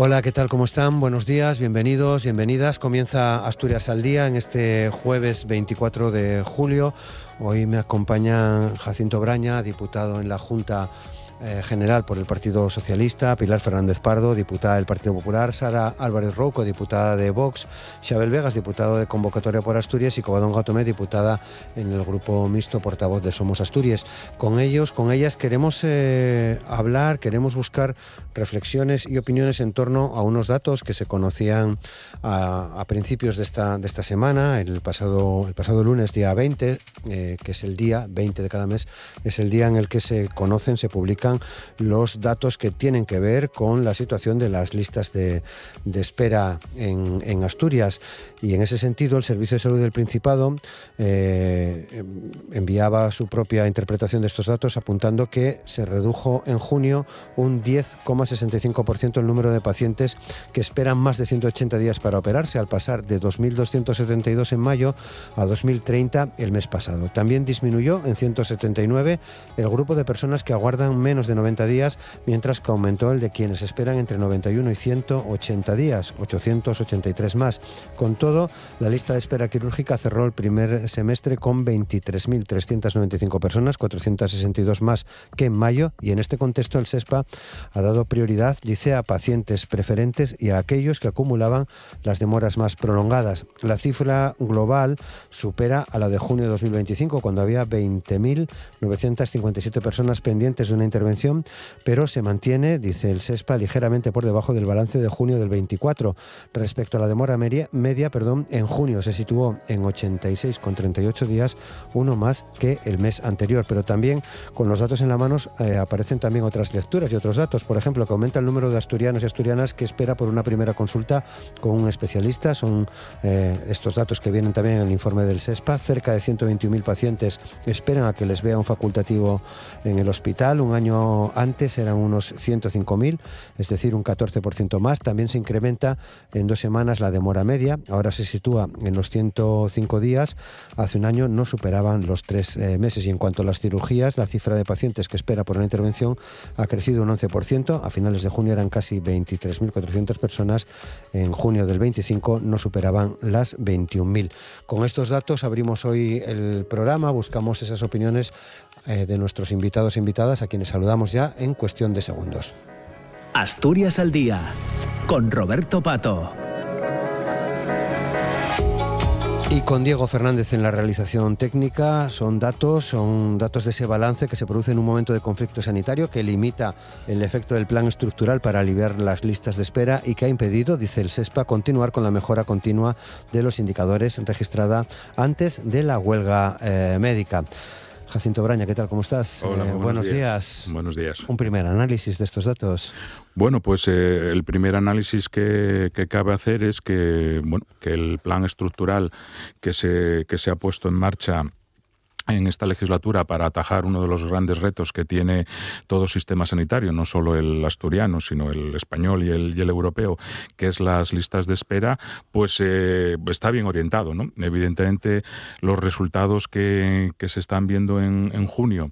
Hola, ¿qué tal? ¿Cómo están? Buenos días, bienvenidos, bienvenidas. Comienza Asturias al Día en este jueves 24 de julio. Hoy me acompañan Jacinto Braña, diputado en la Junta General por el Partido Socialista, Pilar Fernández Pardo, diputada del Partido Popular, Sara Álvarez Rouco, diputada de Vox, Xabel Vegas, diputado de Convocatoria por Asturias, y Covadonga Tomé, diputada en el Grupo Mixto, portavoz de Somos Asturias. Con ellas queremos hablar, queremos buscar reflexiones y opiniones en torno a unos datos que se conocían a principios de esta semana, el pasado lunes, día 20, que es el día 20 de cada mes, es el día en el que se publican los datos que tienen que ver con la situación de las listas de espera en Asturias. Y en ese sentido, el Servicio de Salud del Principado enviaba su propia interpretación de estos datos, apuntando que se redujo en junio un 10,65% el número de pacientes que esperan más de 180 días para operarse, al pasar de 2.272 en mayo a 2.030 el mes pasado. También disminuyó en 179 el grupo de personas que aguardan menos de 90 días, mientras que aumentó el de quienes esperan entre 91 y 180 días, 883 más. Con todo, la lista de espera quirúrgica cerró el primer semestre con 23.395 personas, 462 más que en mayo, y en este contexto el SESPA ha dado prioridad, dice, a pacientes preferentes y a aquellos que acumulaban las demoras más prolongadas. La cifra global supera a la de junio de 2025, cuando había 20.957 personas pendientes de una intervención, pero se mantiene, dice el SESPA, ligeramente por debajo del balance de junio del 24. Respecto a la demora media, en junio se situó en 86,38 días, uno más que el mes anterior. Pero también, con los datos en la mano, aparecen también otras lecturas y otros datos. Por ejemplo, que aumenta el número de asturianos y asturianas que espera por una primera consulta con un especialista. Son estos datos que vienen también en el informe del SESPA. Cerca de 121.000 pacientes esperan a que les vea un facultativo en el hospital. Un año antes eran unos 105.000, es decir, un 14% más. También se incrementa en 2 semanas la demora media. Ahora se sitúa en los 105 días. Hace un año no superaban los 3 meses. Y en cuanto a las cirugías, la cifra de pacientes que espera por una intervención ha crecido un 11%. A finales de junio eran casi 23.400 personas. En junio del 25 no superaban las 21.000. Con estos datos abrimos hoy el programa. Buscamos esas opiniones de nuestros invitados e invitadas, a quienes saludamos ya en cuestión de segundos. Asturias al Día, con Roberto Pato. Y con Diego Fernández en la realización técnica. Son datos de ese balance que se produce en un momento de conflicto sanitario que limita el efecto del plan estructural para aliviar las listas de espera y que ha impedido, dice el SESPA, continuar con la mejora continua de los indicadores registrada antes de la huelga médica. Jacinto Braña, ¿qué tal? ¿Cómo estás? Hola, buenos días. Buenos días. Un primer análisis de estos datos. Bueno, pues el primer análisis que cabe hacer es que el plan estructural que se ha puesto en marcha en esta legislatura para atajar uno de los grandes retos que tiene todo sistema sanitario, no solo el asturiano, sino el español y el europeo, que es las listas de espera, pues está bien orientado, ¿no? Evidentemente, los resultados que se están viendo en junio,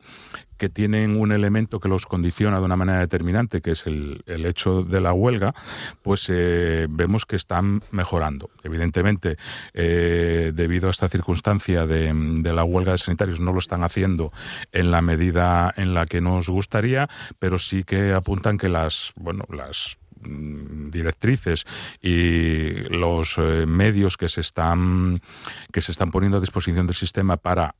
que tienen un elemento que los condiciona de una manera determinante, que es el hecho de la huelga, pues vemos que están mejorando. Evidentemente, debido a esta circunstancia de la huelga de sanitarios, no lo están haciendo en la medida en la que nos gustaría, pero sí que apuntan que las directrices y los medios que se están poniendo a disposición del sistema para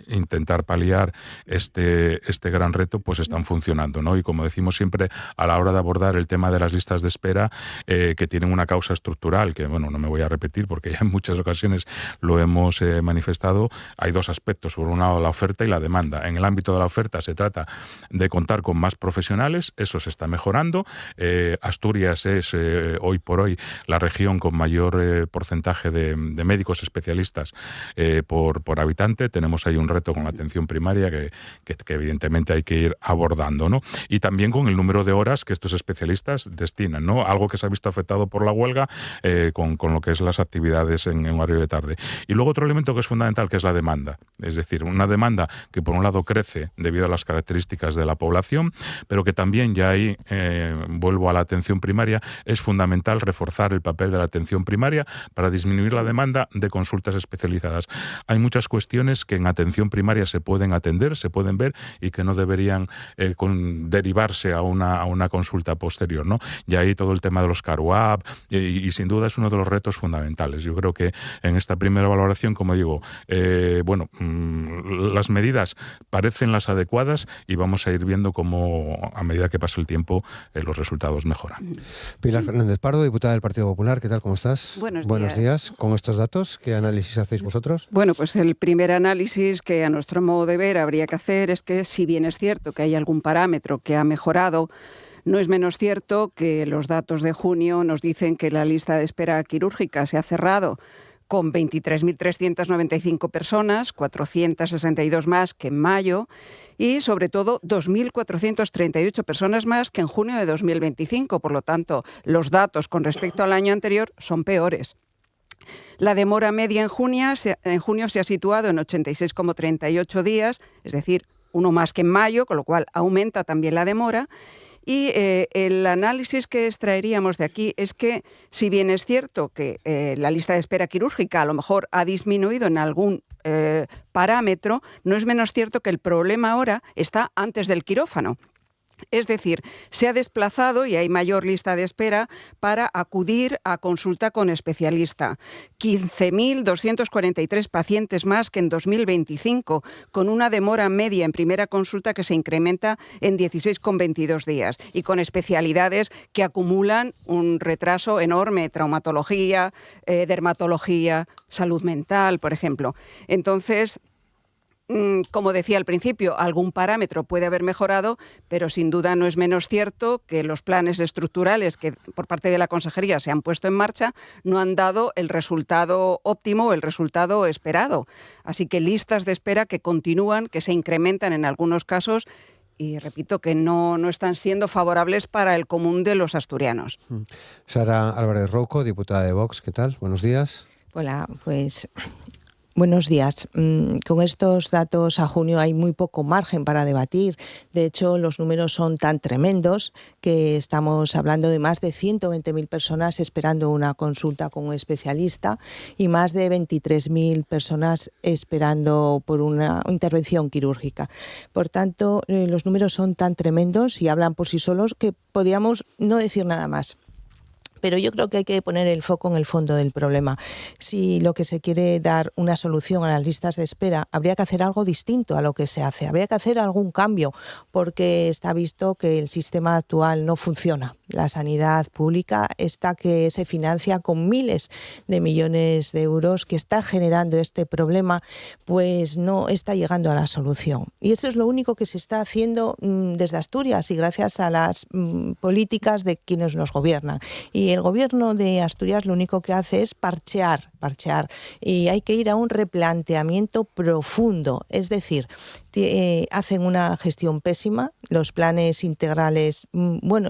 intentar paliar este gran reto, pues están funcionando, ¿no? Y como decimos siempre a la hora de abordar el tema de las listas de espera, que tienen una causa estructural, que no me voy a repetir porque ya en muchas ocasiones lo hemos manifestado, hay dos aspectos. Por un lado, la oferta y la demanda. En el ámbito de la oferta se trata de contar con más profesionales, eso se está mejorando. Asturias es hoy por hoy la región con mayor porcentaje de médicos especialistas por habitante. Tenemos ahí un reto con la atención primaria que evidentemente hay que ir abordando, ¿no? Y también con el número de horas que estos especialistas destinan, ¿no? Algo que se ha visto afectado por la huelga con lo que es las actividades en horario de tarde. Y luego otro elemento que es fundamental, que es la demanda. Es decir, una demanda que por un lado crece debido a las características de la población, pero que también, ya ahí vuelvo a la atención primaria, es fundamental reforzar el papel de la atención primaria para disminuir la demanda de consultas especializadas. Hay muchas cuestiones que en atención primaria se pueden atender, se pueden ver y que no deberían derivarse a una consulta posterior, ¿no? Y ahí todo el tema de los CARUAP y sin duda es uno de los retos fundamentales. Yo creo que en esta primera valoración, como digo, las medidas parecen las adecuadas y vamos a ir viendo cómo a medida que pasa el tiempo los resultados mejoran. Pilar Fernández Pardo, diputada del Partido Popular, ¿qué tal? ¿Cómo estás? Buenos días. Con estos datos, ¿qué análisis hacéis vosotros? Bueno, pues el primer análisis que a nuestro modo de ver habría que hacer es que, si bien es cierto que hay algún parámetro que ha mejorado, no es menos cierto que los datos de junio nos dicen que la lista de espera quirúrgica se ha cerrado con 23.395 personas, 462 más que en mayo, y sobre todo 2.438 personas más que en junio de 2025. Por lo tanto, los datos con respecto al año anterior son peores. La demora media en junio se ha situado en 86,38 días, es decir, uno más que en mayo, con lo cual aumenta también la demora. Y el análisis que extraeríamos de aquí es que, si bien es cierto que la lista de espera quirúrgica a lo mejor ha disminuido en algún parámetro, no es menos cierto que el problema ahora está antes del quirófano. Es decir, se ha desplazado y hay mayor lista de espera para acudir a consulta con especialista. 15.243 pacientes más que en 2025, con una demora media en primera consulta que se incrementa en 16,22 días y con especialidades que acumulan un retraso enorme: traumatología, dermatología, salud mental, por ejemplo. Entonces, como decía al principio, algún parámetro puede haber mejorado, pero sin duda no es menos cierto que los planes estructurales que por parte de la Consejería se han puesto en marcha no han dado el resultado óptimo o el resultado esperado. Así que listas de espera que continúan, que se incrementan en algunos casos y, repito, que no están siendo favorables para el común de los asturianos. Sara Álvarez Rouco, diputada de Vox, ¿qué tal? Buenos días. Hola, pues buenos días. Con estos datos a junio hay muy poco margen para debatir. De hecho, los números son tan tremendos que estamos hablando de más de 120.000 personas esperando una consulta con un especialista y más de 23.000 personas esperando por una intervención quirúrgica. Por tanto, los números son tan tremendos y hablan por sí solos que podríamos no decir nada más. Pero yo creo que hay que poner el foco en el fondo del problema. Si lo que se quiere dar una solución a las listas de espera, habría que hacer algo distinto a lo que se hace. Habría que hacer algún cambio, porque está visto que el sistema actual no funciona. La sanidad pública está que se financia con miles de millones de euros, que está generando este problema, pues no está llegando a la solución. Y eso es lo único que se está haciendo desde Asturias y gracias a las políticas de quienes nos gobiernan. Y el gobierno de Asturias lo único que hace es parchear. Y hay que ir a un replanteamiento profundo. Es decir, hacen una gestión pésima, los planes integrales,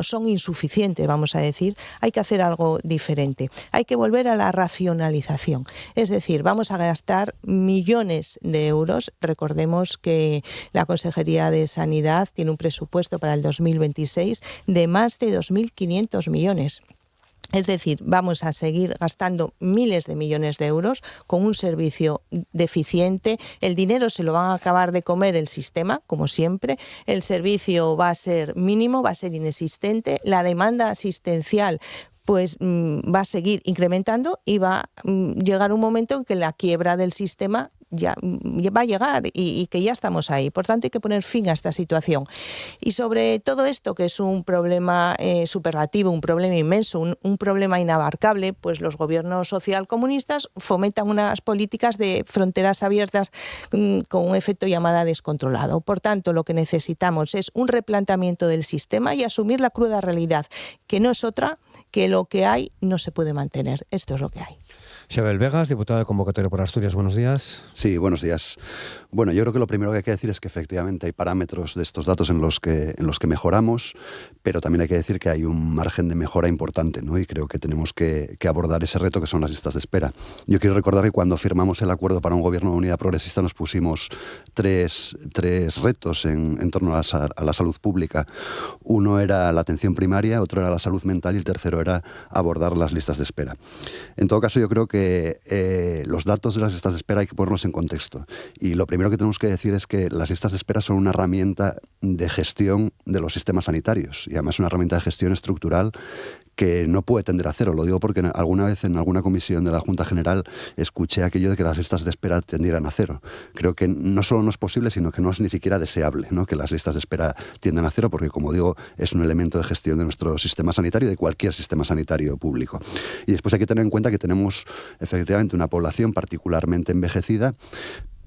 son insuficientes, vamos a decir. Hay que hacer algo diferente. Hay que volver a la racionalización. Es decir, vamos a gastar millones de euros. Recordemos que la Consejería de Sanidad tiene un presupuesto para el 2026 de más de 2.500 millones. Es decir, vamos a seguir gastando miles de millones de euros con un servicio deficiente. El dinero se lo van a acabar de comer el sistema, como siempre. El servicio va a ser mínimo, va a ser inexistente. La demanda asistencial pues va a seguir incrementando y va a llegar un momento en que la quiebra del sistema ya va a llegar y que ya estamos ahí. Por tanto, hay que poner fin a esta situación. Y sobre todo esto, que es un problema superlativo, un problema inmenso, un problema inabarcable, pues los gobiernos socialcomunistas fomentan unas políticas de fronteras abiertas con un efecto llamada descontrolado. Por tanto, lo que necesitamos es un replanteamiento del sistema y asumir la cruda realidad, que no es otra que lo que hay no se puede mantener. Esto es lo que hay. Xabel Vegas, diputado de Convocatoria por Asturias, buenos días. Sí, buenos días. Bueno, yo creo que lo primero que hay que decir es que efectivamente hay parámetros de estos datos en los que mejoramos, pero también hay que decir que hay un margen de mejora importante, ¿no? Y creo que tenemos que abordar ese reto que son las listas de espera. Yo quiero recordar que cuando firmamos el acuerdo para un gobierno de unidad progresista nos pusimos tres retos en torno a la salud pública. Uno era la atención primaria, otro era la salud mental y el tercero era abordar las listas de espera. En todo caso, yo creo que los datos de las listas de espera hay que ponerlos en contexto. Y lo primero que tenemos que decir es que las listas de espera son una herramienta de gestión de los sistemas sanitarios y además una herramienta de gestión estructural que no puede tender a cero. Lo digo porque alguna vez en alguna comisión de la Junta General escuché aquello de que las listas de espera tendieran a cero. Creo que no solo no es posible, sino que no es ni siquiera deseable, ¿no?, que las listas de espera tiendan a cero, porque, como digo, es un elemento de gestión de nuestro sistema sanitario y de cualquier sistema sanitario público. Y después hay que tener en cuenta que tenemos efectivamente una población particularmente envejecida,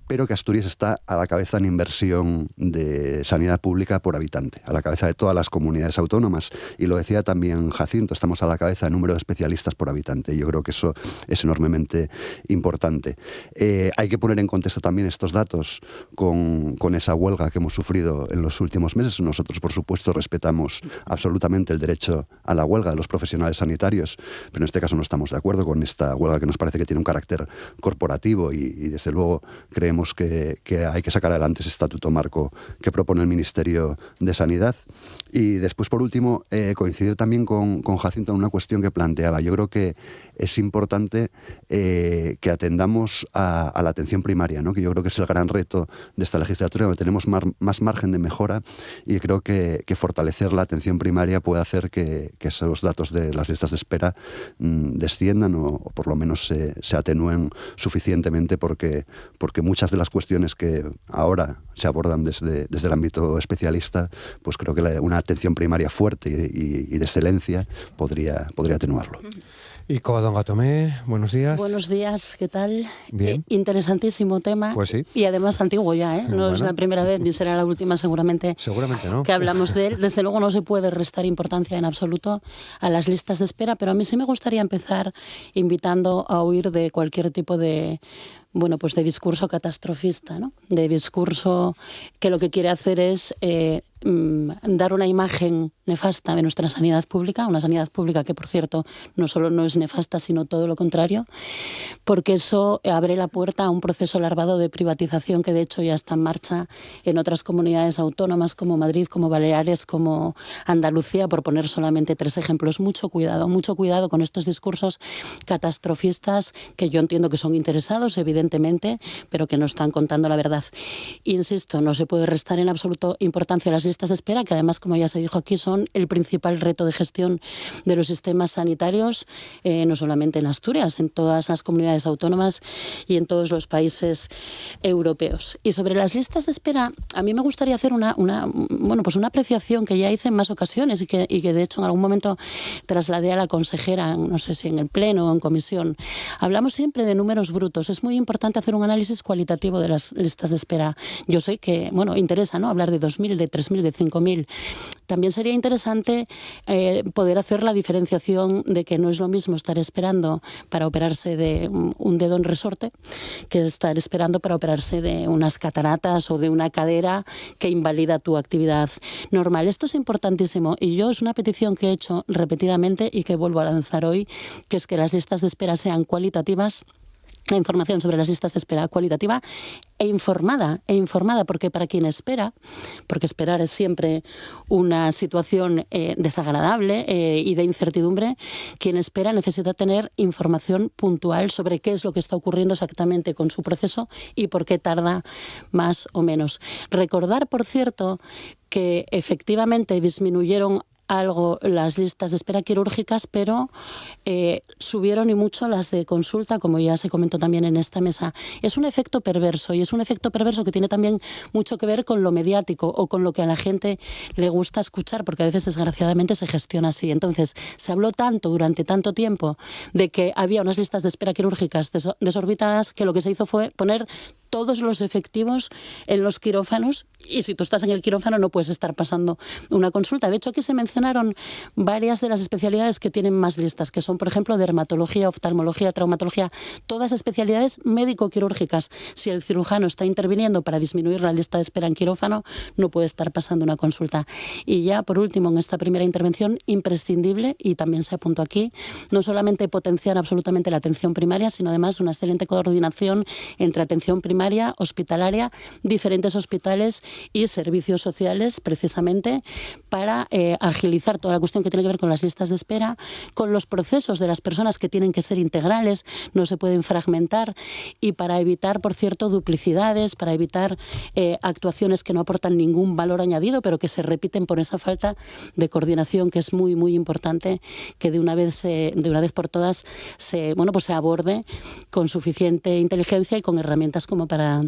pero que Asturias está a la cabeza en inversión de sanidad pública por habitante, a la cabeza de todas las comunidades autónomas. Y lo decía también Jacinto, estamos a la cabeza de número de especialistas por habitante. Yo creo que eso es enormemente importante. Hay que poner en contexto también estos datos con esa huelga que hemos sufrido en los últimos meses. Nosotros, por supuesto, respetamos absolutamente el derecho a la huelga de los profesionales sanitarios, pero en este caso no estamos de acuerdo con esta huelga que nos parece que tiene un carácter corporativo y desde luego creemos que hay que sacar adelante ese estatuto marco que propone el Ministerio de Sanidad. Y después, por último, coincidir también con Jacinto en una cuestión que planteaba. Yo creo que es importante que atendamos a la atención primaria, ¿no?, que yo creo que es el gran reto de esta legislatura, donde tenemos más margen de mejora, y creo que fortalecer la atención primaria puede hacer que esos datos de las listas de espera desciendan o por lo menos se atenúen suficientemente, porque muchas de las cuestiones que ahora se abordan desde el ámbito especialista, pues creo que una atención primaria fuerte y de excelencia podría atenuarlo. Y Covadonga Tomé, buenos días. Buenos días, ¿qué tal? Bien. Interesantísimo tema. Pues sí. Y además antiguo ya, ¿eh? No Bueno. es la primera vez ni será la última seguramente No. que hablamos de él. Desde luego no se puede restar importancia en absoluto a las listas de espera, pero a mí sí me gustaría empezar invitando a huir de cualquier tipo de discurso catastrofista, ¿no? De discurso que lo que quiere hacer es dar una imagen nefasta de nuestra sanidad pública, una sanidad pública que, por cierto, no solo no es nefasta, sino todo lo contrario, porque eso abre la puerta a un proceso larvado de privatización que, de hecho, ya está en marcha en otras comunidades autónomas como Madrid, como Baleares, como Andalucía, por poner solamente 3 ejemplos. Mucho cuidado con estos discursos catastrofistas que yo entiendo que son interesados, evidentemente, pero que no están contando la verdad. Insisto, no se puede restar en absoluto importancia a las listas de espera, que además, como ya se dijo aquí, son el principal reto de gestión de los sistemas sanitarios, no solamente en Asturias, en todas las comunidades autónomas y en todos los países europeos. Y sobre las listas de espera, a mí me gustaría hacer una apreciación que ya hice en más ocasiones y que de hecho en algún momento trasladé a la consejera, no sé si en el pleno o en comisión. Hablamos siempre de números brutos. Es muy importante hacer un análisis cualitativo de las listas de espera. Yo sé que, interesa, ¿no?, hablar de 2.000, de 3.000, de 5.000. También sería interesante poder hacer la diferenciación de que no es lo mismo estar esperando para operarse de un dedo en resorte que estar esperando para operarse de unas cataratas o de una cadera que invalida tu actividad normal. Esto es importantísimo y yo es una petición que he hecho repetidamente y que vuelvo a lanzar hoy, que es que las listas de espera sean cualitativas. La información sobre las listas de espera cualitativa e informada, porque para quien espera, porque esperar es siempre una situación desagradable y de incertidumbre, quien espera necesita tener información puntual sobre qué es lo que está ocurriendo exactamente con su proceso y por qué tarda más o menos. Recordar, por cierto, que efectivamente disminuyeron algo las listas de espera quirúrgicas, pero subieron y mucho las de consulta, como ya se comentó también en esta mesa. Es un efecto perverso y es un efecto perverso que tiene también mucho que ver con lo mediático o con lo que a la gente le gusta escuchar, porque a veces desgraciadamente se gestiona así. Entonces, se habló tanto durante tanto tiempo de que había unas listas de espera quirúrgicas desorbitadas que lo que se hizo fue poner todos los efectivos en los quirófanos, y si tú estás en el quirófano no puedes estar pasando una consulta. De hecho, aquí se mencionaron varias de las especialidades que tienen más listas, que son, por ejemplo, dermatología, oftalmología, traumatología, todas especialidades médico-quirúrgicas. Si el cirujano está interviniendo para disminuir la lista de espera en quirófano, no puede estar pasando una consulta. Y ya, por último, en esta primera intervención, imprescindible, y también se apuntó aquí, no solamente potenciar absolutamente la atención primaria, sino además una excelente coordinación entre atención primaria, hospitalaria, diferentes hospitales y servicios sociales, precisamente para agilizar toda la cuestión que tiene que ver con las listas de espera, con los procesos de las personas que tienen que ser integrales, no se pueden fragmentar, y para evitar, por cierto, duplicidades, para evitar actuaciones que no aportan ningún valor añadido, pero que se repiten por esa falta de coordinación, que es muy, muy importante que de una vez por todas se aborde con suficiente inteligencia y con herramientas como para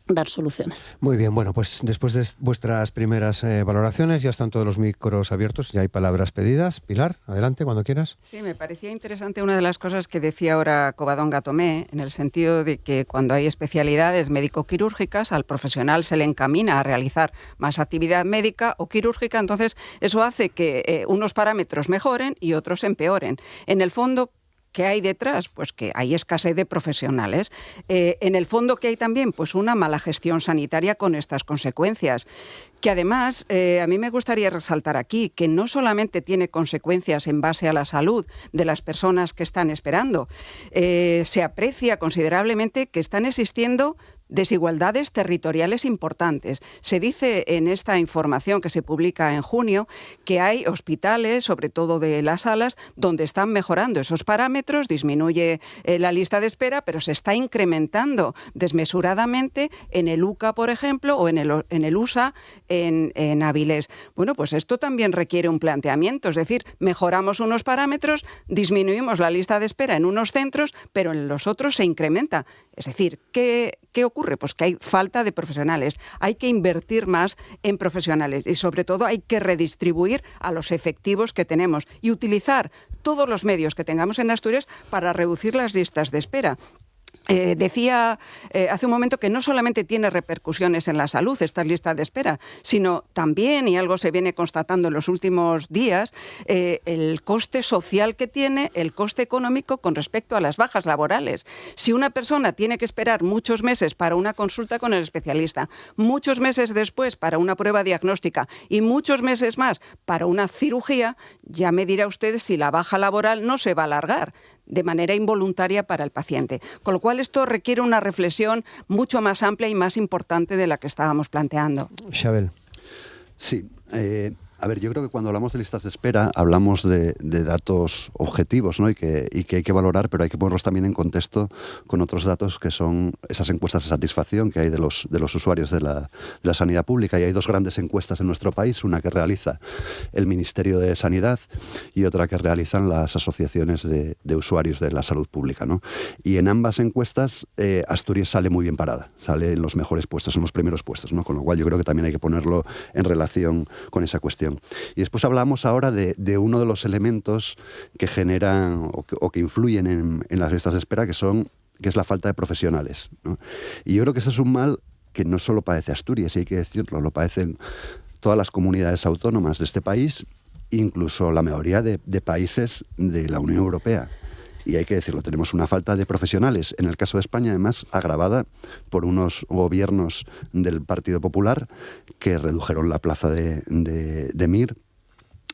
dar soluciones. Muy bien, bueno, pues después de vuestras primeras valoraciones ya están todos los micros abiertos, ya hay palabras pedidas. Pilar, adelante, cuando quieras. Sí, me parecía interesante una de las cosas que decía ahora Covadonga Tomé, en el sentido de que cuando hay especialidades médico-quirúrgicas, al profesional se le encamina a realizar más actividad médica o quirúrgica, entonces eso hace que unos parámetros mejoren y otros empeoren. En el fondo, ¿qué hay detrás? Pues que hay escasez de profesionales. En el fondo, ¿qué hay también? Pues una mala gestión sanitaria con estas consecuencias. Que además, a mí me gustaría resaltar aquí que no solamente tiene consecuencias en base a la salud de las personas que están esperando, se aprecia considerablemente que están existiendo desigualdades territoriales importantes. Se dice en esta información que se publica en junio que hay hospitales, sobre todo de las salas, donde están mejorando esos parámetros, disminuye la lista de espera, pero se está incrementando desmesuradamente en el UCA, por ejemplo, o en el USA, en Avilés. Bueno, pues esto también requiere un planteamiento, es decir, mejoramos unos parámetros, disminuimos la lista de espera en unos centros, pero en los otros se incrementa. Es decir, ¿qué ocurre? Pues que hay falta de profesionales. Hay que invertir más en profesionales y, sobre todo, hay que redistribuir a los efectivos que tenemos y utilizar todos los medios que tengamos en Asturias para reducir las listas de espera. Decía hace un momento que no solamente tiene repercusiones en la salud esta lista de espera, sino también, y algo se viene constatando en los últimos días, el coste social que tiene, el coste económico con respecto a las bajas laborales. Si una persona tiene que esperar muchos meses para una consulta con el especialista, muchos meses después para una prueba diagnóstica y muchos meses más para una cirugía, ya me dirá usted si la baja laboral no se va a alargar de manera involuntaria para el paciente. Con lo cual esto requiere una reflexión mucho más amplia y más importante de la que estábamos planteando. Xabel. Sí, a ver, yo creo que cuando hablamos de listas de espera hablamos de datos objetivos, ¿no? y que hay que valorar, pero hay que ponerlos también en contexto con otros datos que son esas encuestas de satisfacción que hay de los usuarios de la sanidad pública. Y hay dos grandes encuestas en nuestro país, una que realiza el Ministerio de Sanidad y otra que realizan las asociaciones de usuarios de la salud pública, ¿no? Y en ambas encuestas Asturias sale muy bien parada, sale en los mejores puestos, en los primeros puestos, ¿no? Con lo cual yo creo que también hay que ponerlo en relación con esa cuestión. Y después hablamos ahora de uno de los elementos que generan o que influyen en las listas de espera, que es la falta de profesionales, ¿no? Y yo creo que ese es un mal que no solo padece Asturias, y hay que decirlo, lo padecen todas las comunidades autónomas de este país, incluso la mayoría de países de la Unión Europea. Y hay que decirlo, tenemos una falta de profesionales, en el caso de España, además, agravada por unos gobiernos del Partido Popular que redujeron la plaza de Mir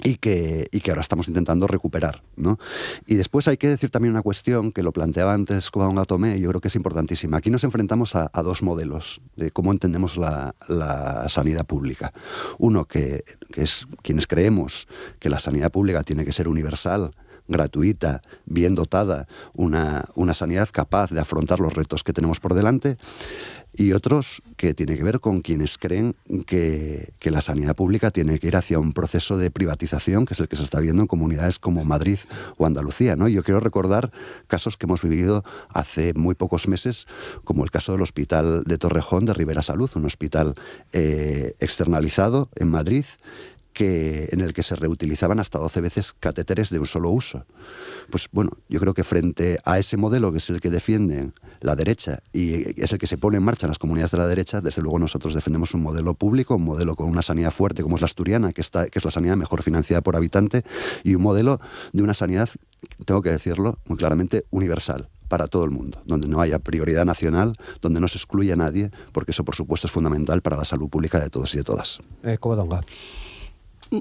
y que ahora estamos intentando recuperar, ¿no? Y después hay que decir también una cuestión que lo planteaba antes Covadonga Tomé, y yo creo que es importantísima. Aquí nos enfrentamos a dos modelos de cómo entendemos la sanidad pública. Uno que es quienes creemos que la sanidad pública tiene que ser universal, gratuita, bien dotada, una sanidad capaz de afrontar los retos que tenemos por delante, y otros que tiene que ver con quienes creen que la sanidad pública tiene que ir hacia un proceso de privatización, que es el que se está viendo en comunidades como Madrid o Andalucía, ¿no? Yo quiero recordar casos que hemos vivido hace muy pocos meses, como el caso del Hospital de Torrejón de Ribera Salud, un hospital externalizado en Madrid, en el que se reutilizaban hasta 12 veces catéteres de un solo uso. Pues bueno, yo creo que frente a ese modelo, que es el que defiende la derecha y es el que se pone en marcha en las comunidades de la derecha, desde luego nosotros defendemos un modelo público, un modelo con una sanidad fuerte como es la asturiana, que es la sanidad mejor financiada por habitante, y un modelo de una sanidad, tengo que decirlo muy claramente, universal, para todo el mundo, donde no haya prioridad nacional, donde no se excluya a nadie, porque eso, por supuesto, es fundamental para la salud pública de todos y de todas. Covadonga.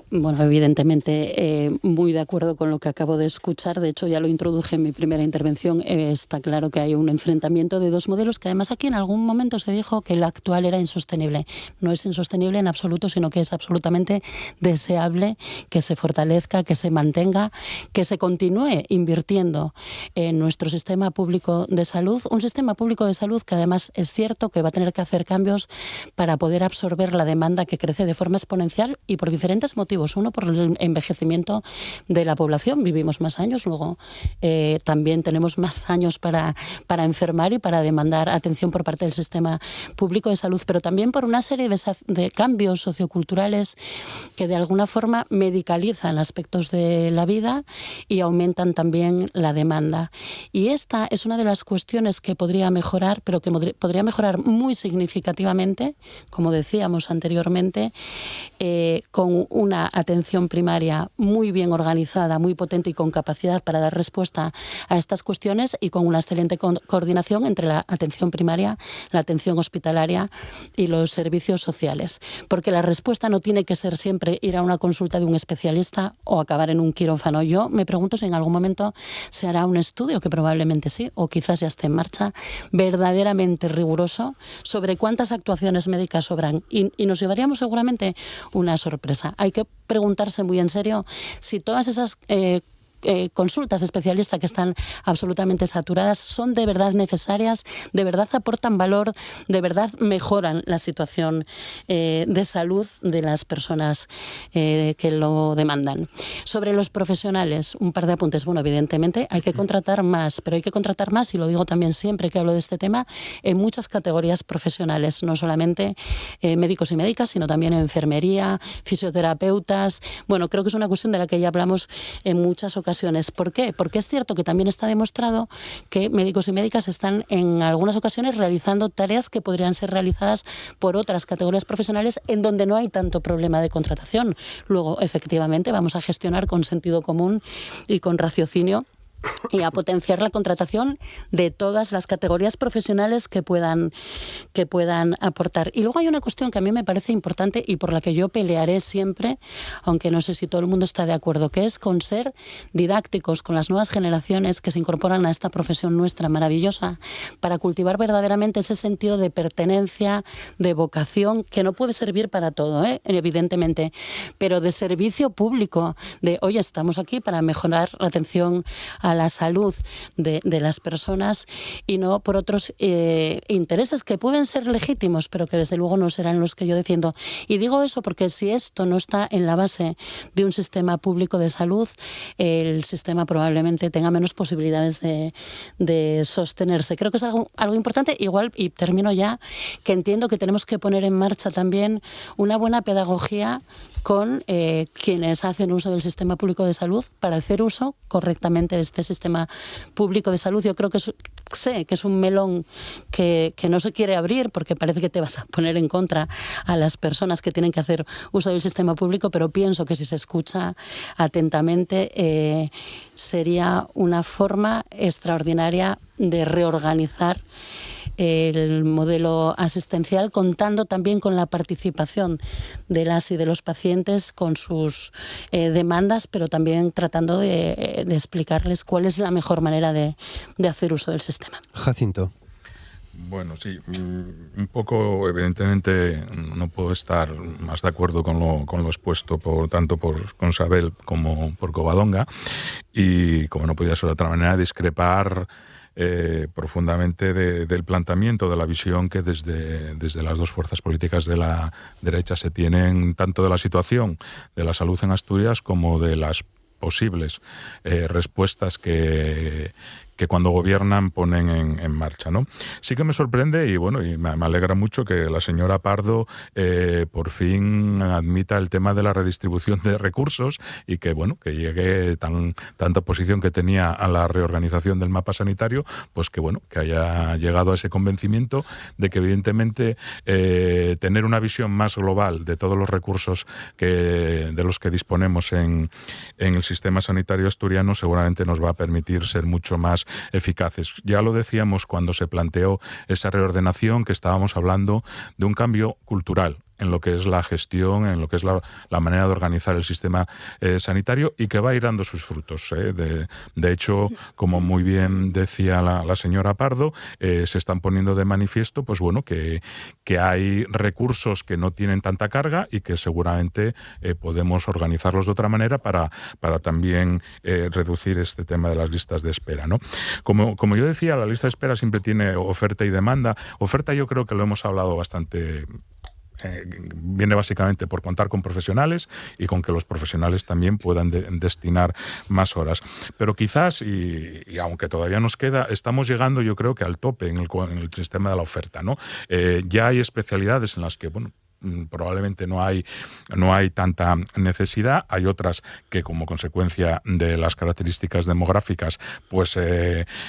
Bueno, evidentemente muy de acuerdo con lo que acabo de escuchar. De hecho, ya lo introduje en mi primera intervención. Está claro que hay un enfrentamiento de dos modelos, que además aquí en algún momento se dijo que el actual era insostenible. No es insostenible en absoluto, sino que es absolutamente deseable que se fortalezca, que se mantenga, que se continúe invirtiendo en nuestro sistema público de salud. Un sistema público de salud que además es cierto que va a tener que hacer cambios para poder absorber la demanda que crece de forma exponencial y por diferentes motivos. Uno, por el envejecimiento de la población. Vivimos más años, luego también tenemos más años para enfermar y para demandar atención por parte del sistema público de salud, pero también por una serie de cambios socioculturales que de alguna forma medicalizan aspectos de la vida y aumentan también la demanda. Y esta es una de las cuestiones que podría mejorar, pero que podría mejorar muy significativamente, como decíamos anteriormente, con una atención primaria muy bien organizada, muy potente y con capacidad para dar respuesta a estas cuestiones y con una excelente coordinación entre la atención primaria, la atención hospitalaria y los servicios sociales. Porque la respuesta no tiene que ser siempre ir a una consulta de un especialista o acabar en un quirófano. Yo me pregunto si en algún momento se hará un estudio, que probablemente sí, o quizás ya esté en marcha, verdaderamente riguroso sobre cuántas actuaciones médicas sobran. Y nos llevaríamos seguramente una sorpresa. Hay que preguntarse muy en serio si todas esas consultas de especialista que están absolutamente saturadas son de verdad necesarias, de verdad aportan valor, de verdad mejoran la situación de salud de las personas que lo demandan. Sobre los profesionales, un par de apuntes. Bueno, evidentemente hay que contratar más, pero hay que contratar más, y lo digo también siempre que hablo de este tema, en muchas categorías profesionales, no solamente médicos y médicas, sino también enfermería, fisioterapeutas. Bueno, creo que es una cuestión de la que ya hablamos en muchas ocasiones. ¿Por qué? Porque es cierto que también está demostrado que médicos y médicas están en algunas ocasiones realizando tareas que podrían ser realizadas por otras categorías profesionales en donde no hay tanto problema de contratación. Luego, efectivamente, vamos a gestionar con sentido común y con raciocinio y a potenciar la contratación de todas las categorías profesionales que puedan aportar. Y luego hay una cuestión que a mí me parece importante y por la que yo pelearé siempre, aunque no sé si todo el mundo está de acuerdo, que es con ser didácticos con las nuevas generaciones que se incorporan a esta profesión nuestra maravillosa, para cultivar verdaderamente ese sentido de pertenencia, de vocación, que no puede servir para todo, evidentemente, pero de servicio público, de oye, estamos aquí para mejorar la atención a la salud de las personas y no por otros intereses que pueden ser legítimos, pero que desde luego no serán los que yo defiendo. Y digo eso porque si esto no está en la base de un sistema público de salud, el sistema probablemente tenga menos posibilidades de sostenerse. Creo que es algo importante, igual, y termino ya, que entiendo que tenemos que poner en marcha también una buena pedagogía con quienes hacen uso del sistema público de salud para hacer uso correctamente de este sistema público de salud. Yo creo que sé que es un melón que no se quiere abrir porque parece que te vas a poner en contra a las personas que tienen que hacer uso del sistema público, pero pienso que si se escucha atentamente sería una forma extraordinaria de reorganizar el modelo asistencial, contando también con la participación de las y de los pacientes con sus demandas, pero también tratando de explicarles cuál es la mejor manera de hacer uso del sistema. Jacinto. Bueno, sí, un poco, evidentemente, no puedo estar más de acuerdo con lo expuesto tanto por Sabel como por Covadonga, y como no podía ser de otra manera, discrepar profundamente del planteamiento, de la visión que desde las dos fuerzas políticas de la derecha se tienen, tanto de la situación de la salud en Asturias como de las posibles respuestas que que cuando gobiernan ponen en marcha, ¿no? Sí que me sorprende y bueno, y me alegra mucho que la señora Pardo por fin admita el tema de la redistribución de recursos y que bueno, que llegue tanta oposición que tenía a la reorganización del mapa sanitario, pues que bueno, que haya llegado a ese convencimiento de que evidentemente tener una visión más global de todos los recursos de los que disponemos en el sistema sanitario asturiano seguramente nos va a permitir ser mucho más eficaces. Ya lo decíamos cuando se planteó esa reordenación, que estábamos hablando de un cambio cultural en lo que es la gestión, en lo que es la manera de organizar el sistema sanitario y que va a ir dando sus frutos. De hecho, como muy bien decía la señora Pardo, se están poniendo de manifiesto pues bueno, que hay recursos que no tienen tanta carga y que seguramente podemos organizarlos de otra manera para también reducir este tema de las listas de espera, ¿no? Como yo decía, la lista de espera siempre tiene oferta y demanda. Oferta yo creo que lo hemos hablado bastante. Viene básicamente por contar con profesionales y con que los profesionales también puedan destinar más horas. Pero quizás, y aunque todavía nos queda, estamos llegando yo creo que al tope en el sistema de la oferta, ¿no? Ya hay especialidades en las que, bueno, probablemente no hay tanta necesidad. Hay otras que como consecuencia de las características demográficas pues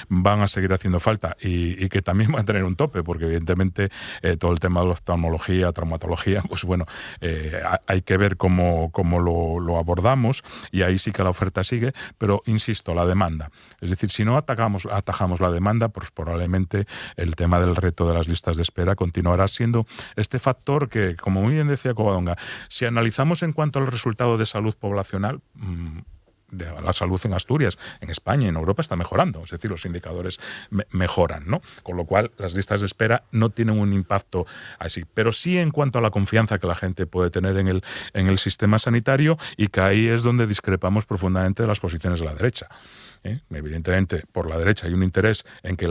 van a seguir haciendo falta y que también van a tener un tope, porque evidentemente todo el tema de la oftalmología, traumatología, pues bueno, hay que ver cómo lo abordamos y ahí sí que la oferta sigue, pero insisto, la demanda. Es decir, si no atajamos la demanda, pues probablemente el tema del reto de las listas de espera continuará siendo este factor que, como muy bien decía Covadonga, si analizamos en cuanto al resultado de salud poblacional, de la salud en Asturias, en España y en Europa está mejorando, es decir, los indicadores mejoran, ¿no? Con lo cual las listas de espera no tienen un impacto así, pero sí en cuanto a la confianza que la gente puede tener en el sistema sanitario, y que ahí es donde discrepamos profundamente de las posiciones de la derecha. Evidentemente, por la derecha hay un interés en que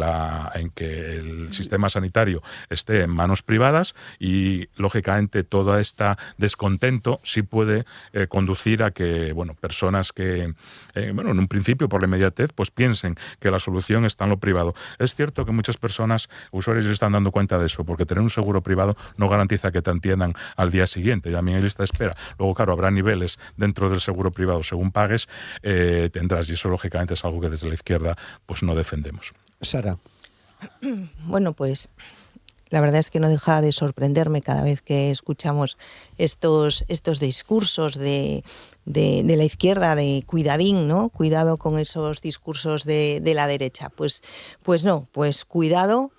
el sistema sanitario esté en manos privadas y, lógicamente, todo este descontento sí puede conducir a que, bueno, personas que, en un principio, por la inmediatez, pues piensen que la solución está en lo privado. Es cierto que muchas personas, usuarios, se están dando cuenta de eso, porque tener un seguro privado no garantiza que te atiendan al día siguiente. También hay lista de espera. Luego, claro, habrá niveles dentro del seguro privado. Según pagues, tendrás, y eso, lógicamente, es algo que desde la izquierda pues no defendemos. Sara. Bueno, pues la verdad es que no deja de sorprenderme cada vez que escuchamos estos discursos de la izquierda, de cuidadín, ¿no? Cuidado con esos discursos de la derecha. Pues no, pues cuidado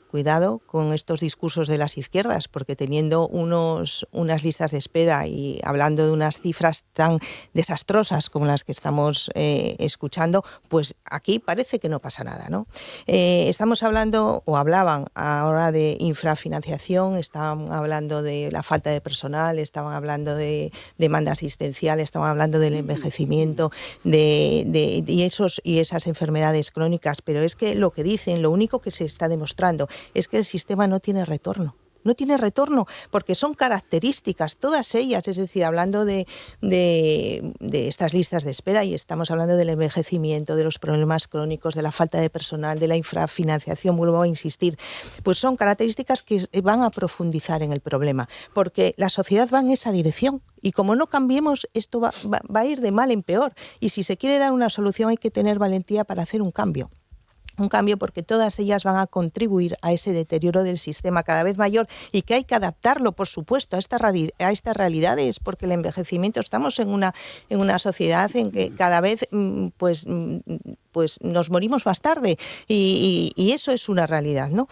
con estos discursos de las izquierdas, porque teniendo unas listas de espera y hablando de unas cifras tan desastrosas como las que estamos escuchando, pues aquí parece que no pasa nada, ¿no? Estamos hablando, o hablaban ahora, de infrafinanciación, estaban hablando de la falta de personal, estaban hablando de demanda asistencial, estaban hablando del envejecimiento, y esas enfermedades crónicas, pero es que lo que dicen, lo único que se está demostrando es que el sistema no tiene retorno. No tiene retorno porque son características, todas ellas, es decir, hablando de estas listas de espera, y estamos hablando del envejecimiento, de los problemas crónicos, de la falta de personal, de la infrafinanciación, vuelvo a insistir, pues son características que van a profundizar en el problema, porque la sociedad va en esa dirección. Y como no cambiemos, esto va a ir de mal en peor. Y si se quiere dar una solución, hay que tener valentía para hacer un cambio. Porque todas ellas van a contribuir a ese deterioro del sistema cada vez mayor, y que hay que adaptarlo, por supuesto, a estas realidades, porque el envejecimiento, estamos en una sociedad en que cada vez pues nos morimos más tarde, y eso es una realidad, ¿no?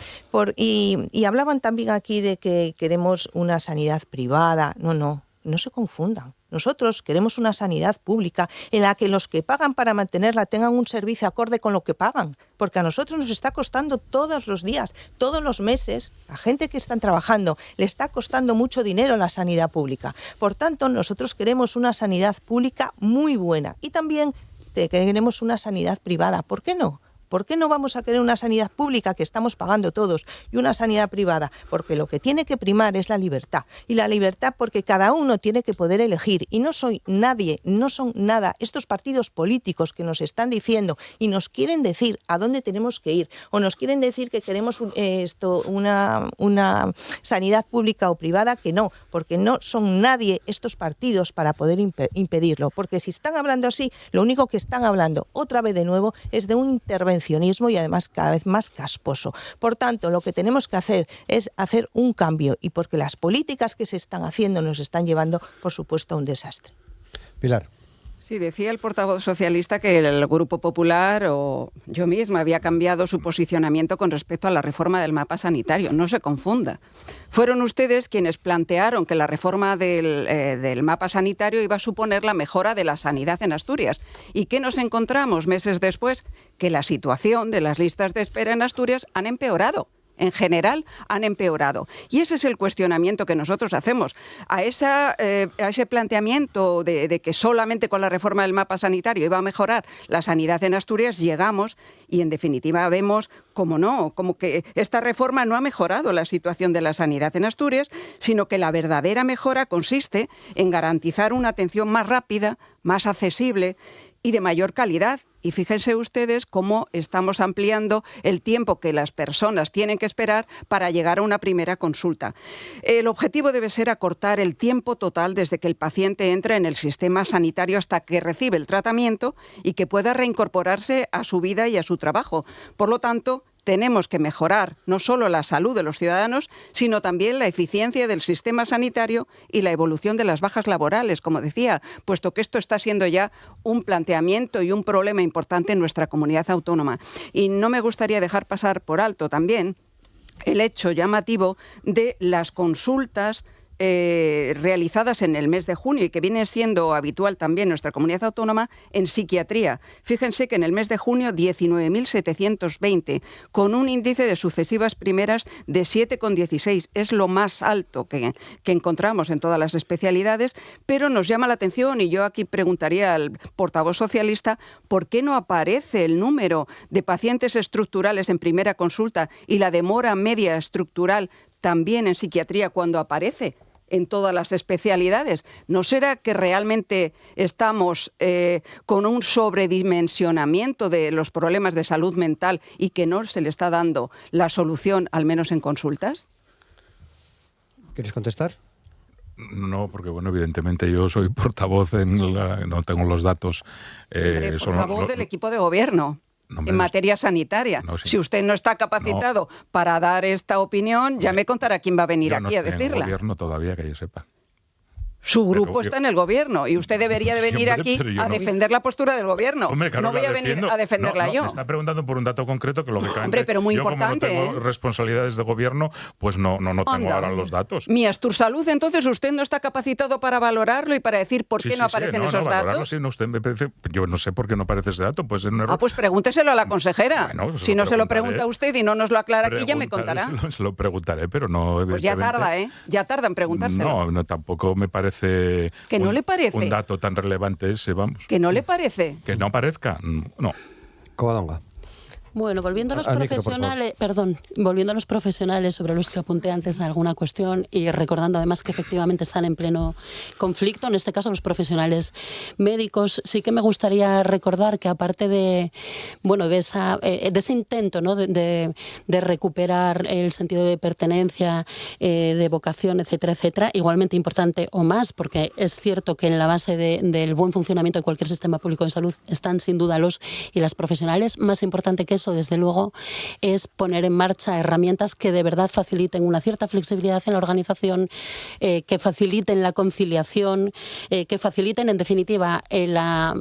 Y hablaban también aquí de que queremos una sanidad privada. No se confundan. Nosotros queremos una sanidad pública en la que los que pagan para mantenerla tengan un servicio acorde con lo que pagan, porque a nosotros nos está costando todos los días, todos los meses, a gente que están trabajando, le está costando mucho dinero la sanidad pública. Por tanto, nosotros queremos una sanidad pública muy buena, y también queremos una sanidad privada. ¿Por qué no? ¿Por qué no vamos a querer una sanidad pública que estamos pagando todos y una sanidad privada? Porque lo que tiene que primar es la libertad. Y la libertad porque cada uno tiene que poder elegir. Y no soy nadie, no son nada estos partidos políticos que nos están diciendo y nos quieren decir a dónde tenemos que ir, o nos quieren decir que queremos una sanidad pública o privada, que no, porque no son nadie estos partidos para poder impedirlo. Porque si están hablando así, lo único que están hablando otra vez de nuevo es de un intervencionismo y además cada vez más casposo. Por tanto, lo que tenemos que hacer es hacer un cambio, y porque las políticas que se están haciendo nos están llevando, por supuesto, a un desastre. Pilar. Sí, decía el portavoz socialista que el Grupo Popular o yo misma había cambiado su posicionamiento con respecto a la reforma del mapa sanitario. No se confunda. Fueron ustedes quienes plantearon que la reforma del mapa sanitario iba a suponer la mejora de la sanidad en Asturias. ¿Y qué nos encontramos meses después? Que la situación de las listas de espera en Asturias han empeorado. En general, han empeorado. Y ese es el cuestionamiento que nosotros hacemos. A ese planteamiento de que solamente con la reforma del mapa sanitario iba a mejorar la sanidad en Asturias, llegamos y, en definitiva, vemos como que esta reforma no ha mejorado la situación de la sanidad en Asturias, sino que la verdadera mejora consiste en garantizar una atención más rápida, más accesible y de mayor calidad. Y fíjense ustedes cómo estamos ampliando el tiempo que las personas tienen que esperar para llegar a una primera consulta. El objetivo debe ser acortar el tiempo total desde que el paciente entra en el sistema sanitario hasta que recibe el tratamiento y que pueda reincorporarse a su vida y a su trabajo. Por lo tanto, tenemos que mejorar no solo la salud de los ciudadanos, sino también la eficiencia del sistema sanitario y la evolución de las bajas laborales, como decía, puesto que esto está siendo ya un planteamiento y un problema importante en nuestra comunidad autónoma. Y no me gustaría dejar pasar por alto también el hecho llamativo de las consultas realizadas en el mes de junio y que viene siendo habitual también en nuestra comunidad autónoma en psiquiatría. Fíjense que en el mes de junio 19.720, con un índice de sucesivas primeras de 7,16. Es lo más alto que encontramos en todas las especialidades, pero nos llama la atención, y yo aquí preguntaría al portavoz socialista, ¿por qué no aparece el número de pacientes estructurales en primera consulta y la demora media estructural también en psiquiatría cuando aparece en todas las especialidades? ¿No será que realmente estamos con un sobredimensionamiento de los problemas de salud mental y que no se le está dando la solución, al menos en consultas? ¿Quieres contestar? No, porque bueno, evidentemente yo soy portavoz, no tengo los datos. Portavoz del equipo de gobierno. No, en materia sanitaria. No, sí. Si usted no está capacitado para dar esta opinión, ya me contará quién va a venir aquí a decirla. No estoy en el gobierno todavía, que yo sepa. Su grupo está en el gobierno y usted debería de venir aquí a defender la postura del gobierno. Hombre, claro, no voy a venir a defenderla yo. Me está preguntando por un dato concreto que lógicamente Hombre, pero muy yo importante, como no tengo responsabilidades de gobierno, pues no tengo ahora los datos. Mi Astursalud, entonces usted no está capacitado para valorarlo y para decir por qué no aparecen esos datos. Sí, usted me parece, yo no sé por qué no aparece ese dato, pues es un error. Pues pregúnteselo a la consejera. Bueno, si no se lo pregunta usted y no nos lo aclara aquí, ya me contará. Se lo preguntaré, pero no. Pues ya tarda, ya tarda en preguntárselo. No, tampoco me parece. ¿Que no le parece? Un dato tan relevante ese, vamos. ¿Que no le parece? Que no parezca, no. Covadonga. Bueno, volviendo a los profesionales sobre los que apunté antes alguna cuestión y recordando además que efectivamente están en pleno conflicto, en este caso los profesionales médicos, sí que me gustaría recordar que aparte de ese intento, ¿no?, de recuperar el sentido de pertenencia, de vocación, etcétera, etcétera, igualmente importante o más, porque es cierto que en la base del buen funcionamiento de cualquier sistema público de salud están sin duda los y las profesionales. Más importante que eso, desde luego, es poner en marcha herramientas que de verdad faciliten una cierta flexibilidad en la organización, que faciliten la conciliación, que faciliten, en definitiva, la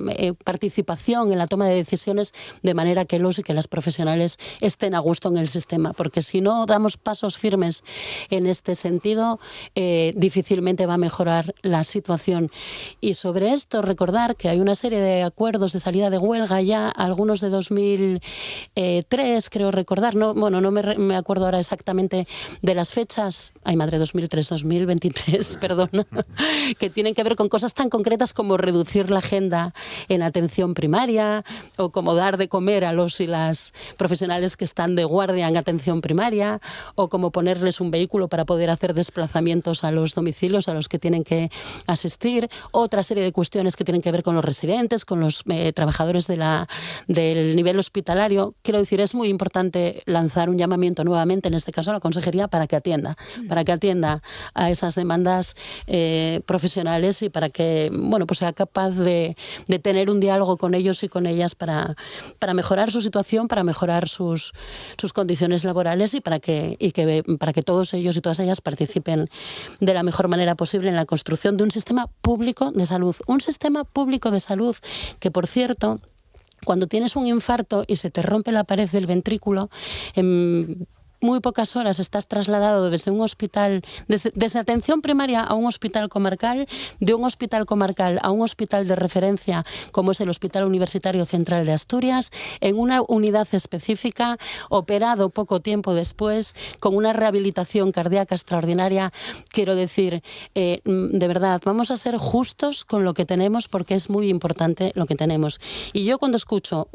participación en la toma de decisiones, de manera que los y que las profesionales estén a gusto en el sistema. Porque si no damos pasos firmes en este sentido, difícilmente va a mejorar la situación. Y sobre esto, recordar que hay una serie de acuerdos de salida de huelga ya, algunos de 2000 2003, creo recordar, no me acuerdo ahora exactamente de las fechas, ay madre, 2003, 2023, perdón, que tienen que ver con cosas tan concretas como reducir la agenda en atención primaria o como dar de comer a los y las profesionales que están de guardia en atención primaria o como ponerles un vehículo para poder hacer desplazamientos a los domicilios a los que tienen que asistir, otra serie de cuestiones que tienen que ver con los residentes, con los trabajadores del nivel hospitalario. Quiero decir, es muy importante lanzar un llamamiento nuevamente, en este caso a la Consejería, para que atienda a esas demandas profesionales y para que pues sea capaz de tener un diálogo con ellos y con ellas para mejorar su situación, para mejorar sus condiciones laborales y para que todos ellos y todas ellas participen de la mejor manera posible en la construcción de un sistema público de salud. Un sistema público de salud que, por cierto, cuando tienes un infarto y se te rompe la pared del ventrículo, en muy pocas horas estás trasladado desde un hospital, desde atención primaria a un hospital comarcal, de un hospital comarcal a un hospital de referencia, como es el Hospital Universitario Central de Asturias, en una unidad específica, operado poco tiempo después, con una rehabilitación cardíaca extraordinaria. Quiero decir, de verdad, vamos a ser justos con lo que tenemos porque es muy importante lo que tenemos. Y yo cuando escucho,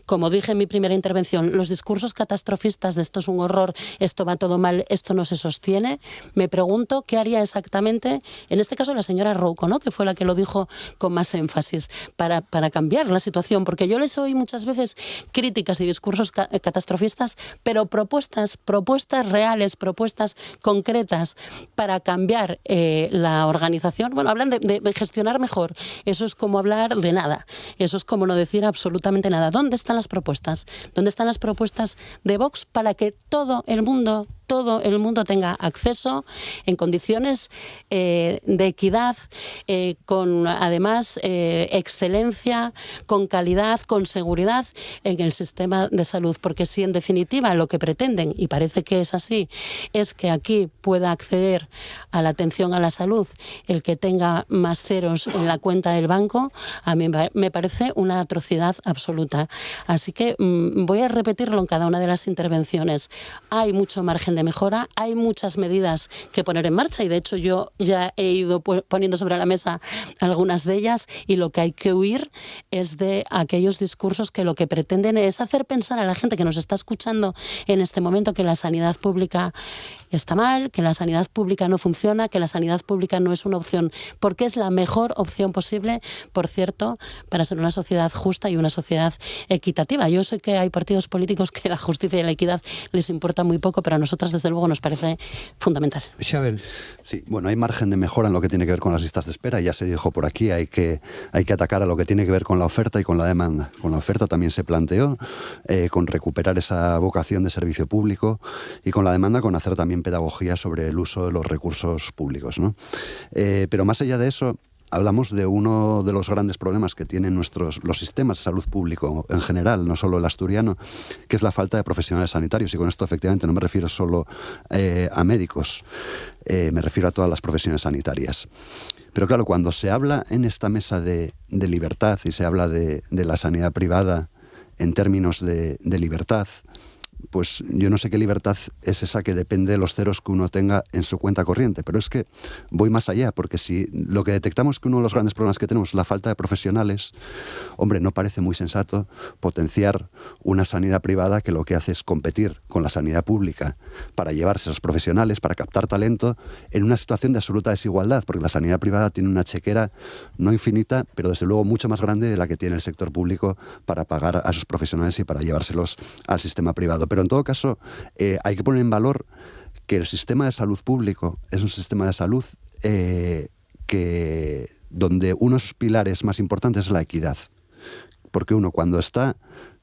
como dije en mi primera intervención, los discursos catastrofistas de esto es un horror, esto va todo mal, esto no se sostiene, me pregunto qué haría exactamente, en este caso la señora Rouco, ¿no?, que fue la que lo dijo con más énfasis, para cambiar la situación, porque yo les oí muchas veces críticas y discursos catastrofistas, pero propuestas reales, propuestas concretas para cambiar la organización. Bueno, hablan de gestionar mejor, eso es como hablar de nada, eso es como no decir absolutamente nada. ¿Dónde están las propuestas? ¿Dónde están las propuestas de Vox para que todo el mundo tenga acceso en condiciones de equidad, con además excelencia, con calidad, con seguridad en el sistema de salud? Porque si en definitiva lo que pretenden, y parece que es así, es que aquí pueda acceder a la atención a la salud el que tenga más ceros en la cuenta del banco, a mí me parece una atrocidad absoluta. Así que voy a repetirlo en cada una de las intervenciones. Hay mucho margen de mejora, hay muchas medidas que poner en marcha y de hecho yo ya he ido poniendo sobre la mesa algunas de ellas, y lo que hay que huir es de aquellos discursos que lo que pretenden es hacer pensar a la gente que nos está escuchando en este momento que la sanidad pública está mal, que la sanidad pública no funciona, que la sanidad pública no es una opción, porque es la mejor opción posible, por cierto, para ser una sociedad justa y una sociedad equitativa. Yo sé que hay partidos políticos que la justicia y la equidad les importa muy poco, pero a nosotras desde luego nos parece fundamental. Xabel. Sí, bueno, hay margen de mejora en lo que tiene que ver con las listas de espera, ya se dijo por aquí, hay que atacar a lo que tiene que ver con la oferta y con la demanda. Con la oferta también se planteó, con recuperar esa vocación de servicio público, y con la demanda con hacer también pedagogía sobre el uso de los recursos públicos, ¿no? Pero más allá de eso, hablamos de uno de los grandes problemas que tienen los sistemas de salud público en general, no solo el asturiano, que es la falta de profesionales sanitarios. Y con esto efectivamente no me refiero solo a médicos, me refiero a todas las profesiones sanitarias. Pero claro, cuando se habla en esta mesa de libertad y se habla de la sanidad privada en términos de libertad, pues yo no sé qué libertad es esa que depende de los ceros que uno tenga en su cuenta corriente, pero es que voy más allá, porque si lo que detectamos es que uno de los grandes problemas que tenemos es la falta de profesionales, hombre, no parece muy sensato potenciar una sanidad privada que lo que hace es competir con la sanidad pública para llevarse a esos profesionales, para captar talento, en una situación de absoluta desigualdad, porque la sanidad privada tiene una chequera no infinita, pero desde luego mucho más grande de la que tiene el sector público para pagar a esos profesionales y para llevárselos al sistema privado. Pero en todo caso, hay que poner en valor que el sistema de salud público es un sistema de salud donde uno de sus pilares más importantes es la equidad. Porque uno, cuando está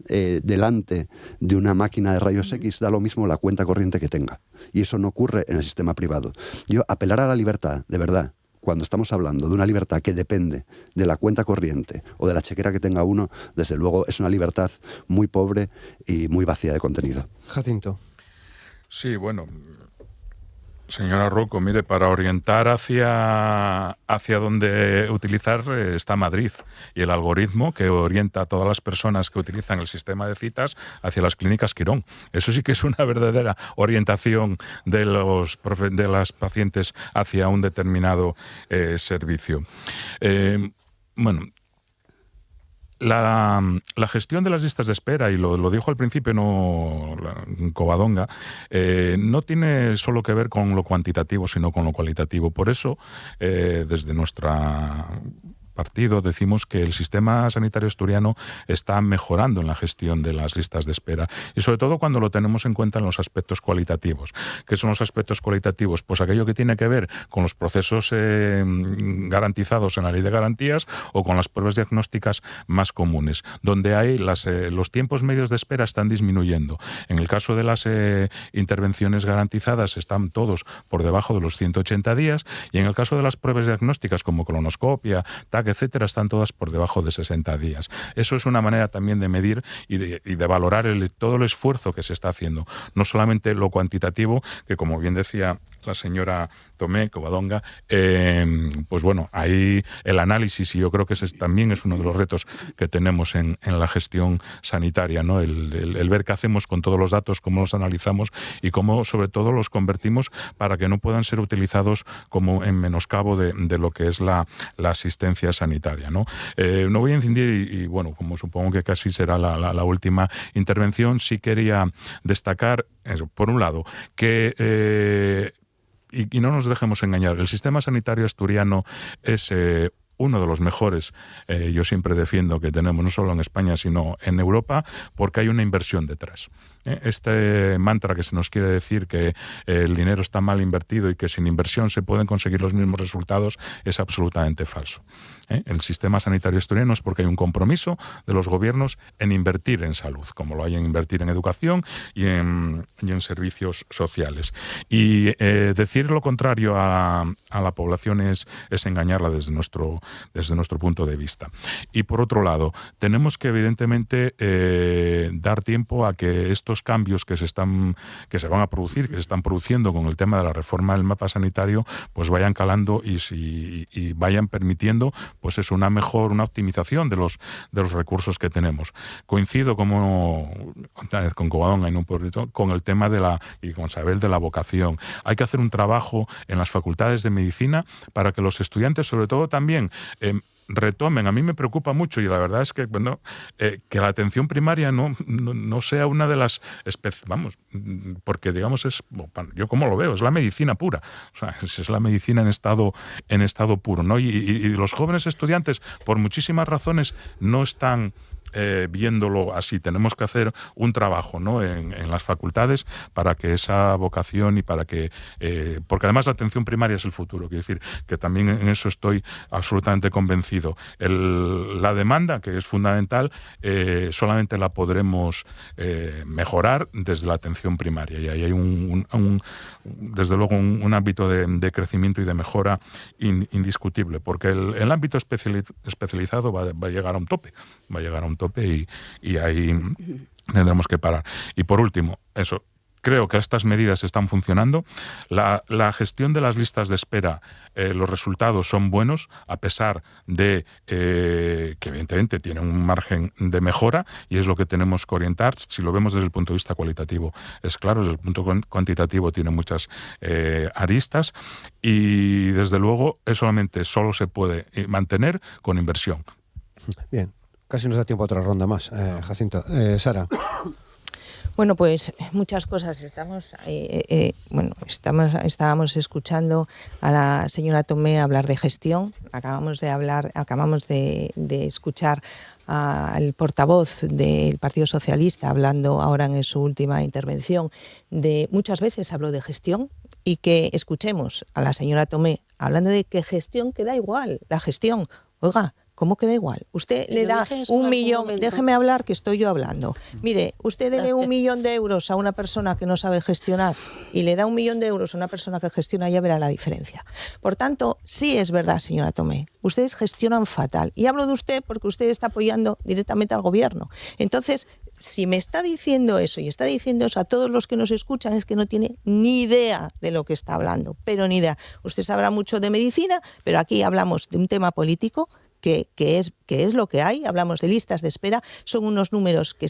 delante de una máquina de rayos X, da lo mismo la cuenta corriente que tenga. Y eso no ocurre en el sistema privado. Yo, apelar a la libertad, de verdad, cuando estamos hablando de una libertad que depende de la cuenta corriente o de la chequera que tenga uno, desde luego es una libertad muy pobre y muy vacía de contenido. Jacinto. Sí, bueno, Señora Rocco, mire, para orientar hacia dónde utilizar está Madrid y el algoritmo que orienta a todas las personas que utilizan el sistema de citas hacia las clínicas Quirón. Eso sí que es una verdadera orientación de las pacientes hacia un determinado servicio. Bueno, la gestión de las listas de espera, y lo dijo al principio Covadonga, no tiene solo que ver con lo cuantitativo, sino con lo cualitativo. Por eso, desde nuestra partido decimos que el sistema sanitario asturiano está mejorando en la gestión de las listas de espera, y sobre todo cuando lo tenemos en cuenta en los aspectos cualitativos. ¿Qué son los aspectos cualitativos? Pues aquello que tiene que ver con los procesos garantizados en la ley de garantías o con las pruebas diagnósticas más comunes, donde hay los tiempos medios de espera están disminuyendo. En el caso de las intervenciones garantizadas están todos por debajo de los 180 días, y en el caso de las pruebas diagnósticas como colonoscopia, TAC, etcétera, están todas por debajo de 60 días. Eso es una manera también de medir y de valorar todo el esfuerzo que se está haciendo. No solamente lo cuantitativo, que como bien decía la señora Tomé Covadonga, pues bueno, ahí el análisis, y yo creo que ese también es uno de los retos que tenemos en la gestión sanitaria, ¿no? El ver qué hacemos con todos los datos, cómo los analizamos y cómo sobre todo los convertimos para que no puedan ser utilizados como en menoscabo de lo que es la asistencia sanitaria, ¿no? No voy a incidir y bueno, como supongo que casi será la última intervención, sí quería destacar eso, por un lado, que y no nos dejemos engañar, el sistema sanitario asturiano es uno de los mejores, yo siempre defiendo, que tenemos no solo en España sino en Europa, porque hay una inversión detrás. Este mantra que se nos quiere decir que el dinero está mal invertido y que sin inversión se pueden conseguir los mismos resultados es absolutamente falso. El sistema sanitario asturiano es porque hay un compromiso de los gobiernos en invertir en salud, como lo hay en invertir en educación y en servicios sociales. Y decir lo contrario a la población es engañarla desde nuestro punto de vista. Y por otro lado, tenemos que evidentemente dar tiempo a que estos cambios que se van a producir, que se están produciendo con el tema de la reforma del mapa sanitario, pues vayan calando y vayan permitiendo pues eso, una optimización de los recursos que tenemos. Coincido otra vez con Covadonga y un poquito con el tema y con Isabel, de la vocación. Hay que hacer un trabajo en las facultades de medicina para que los estudiantes, sobre todo también, retomen. A mí me preocupa mucho, y la verdad es que que la atención primaria no sea una de las porque digamos yo como lo veo, es la medicina pura, o sea, es la medicina en estado puro, ¿no? Y los jóvenes estudiantes, por muchísimas razones, no están viéndolo así. Tenemos que hacer un trabajo, ¿no? en las facultades para que esa vocación y para que porque además la atención primaria es el futuro, quiero decir que también en eso estoy absolutamente convencido. La demanda, que es fundamental, solamente la podremos mejorar desde la atención primaria, y ahí hay desde luego un ámbito de crecimiento y de mejora indiscutible, porque el ámbito especializado va a llegar a un tope, y ahí tendremos que parar. Y por último, eso, creo que estas medidas están funcionando. La gestión de las listas de espera, los resultados son buenos, a pesar de que evidentemente tiene un margen de mejora, y es lo que tenemos que orientar. Si lo vemos desde el punto de vista cualitativo, es claro, desde el punto cuantitativo tiene muchas aristas, y desde luego solo se puede mantener con inversión. Bien. Casi nos da tiempo a otra ronda más, Jacinto. Sara. Bueno, pues muchas cosas. Estábamos escuchando a la señora Tomé hablar de gestión. Acabamos de escuchar al portavoz del Partido Socialista hablando ahora en su última intervención muchas veces habló de gestión, y que escuchemos a la señora Tomé hablando de que gestión, que da igual, la gestión. Oiga, ¿cómo queda igual? Usted le da 1 millón, déjeme hablar que estoy yo hablando. Mire, usted dele 1 millón de euros a una persona que no sabe gestionar y le da 1 millón de euros a una persona que gestiona, ya verá la diferencia. Por tanto, sí es verdad, señora Tomé, ustedes gestionan fatal. Y hablo de usted porque usted está apoyando directamente al gobierno. Entonces, si me está diciendo eso y está diciendo eso a todos los que nos escuchan, es que no tiene ni idea de lo que está hablando, pero ni idea. Usted sabrá mucho de medicina, pero aquí hablamos de un tema político que es lo que hay. Hablamos de listas de espera, son unos números que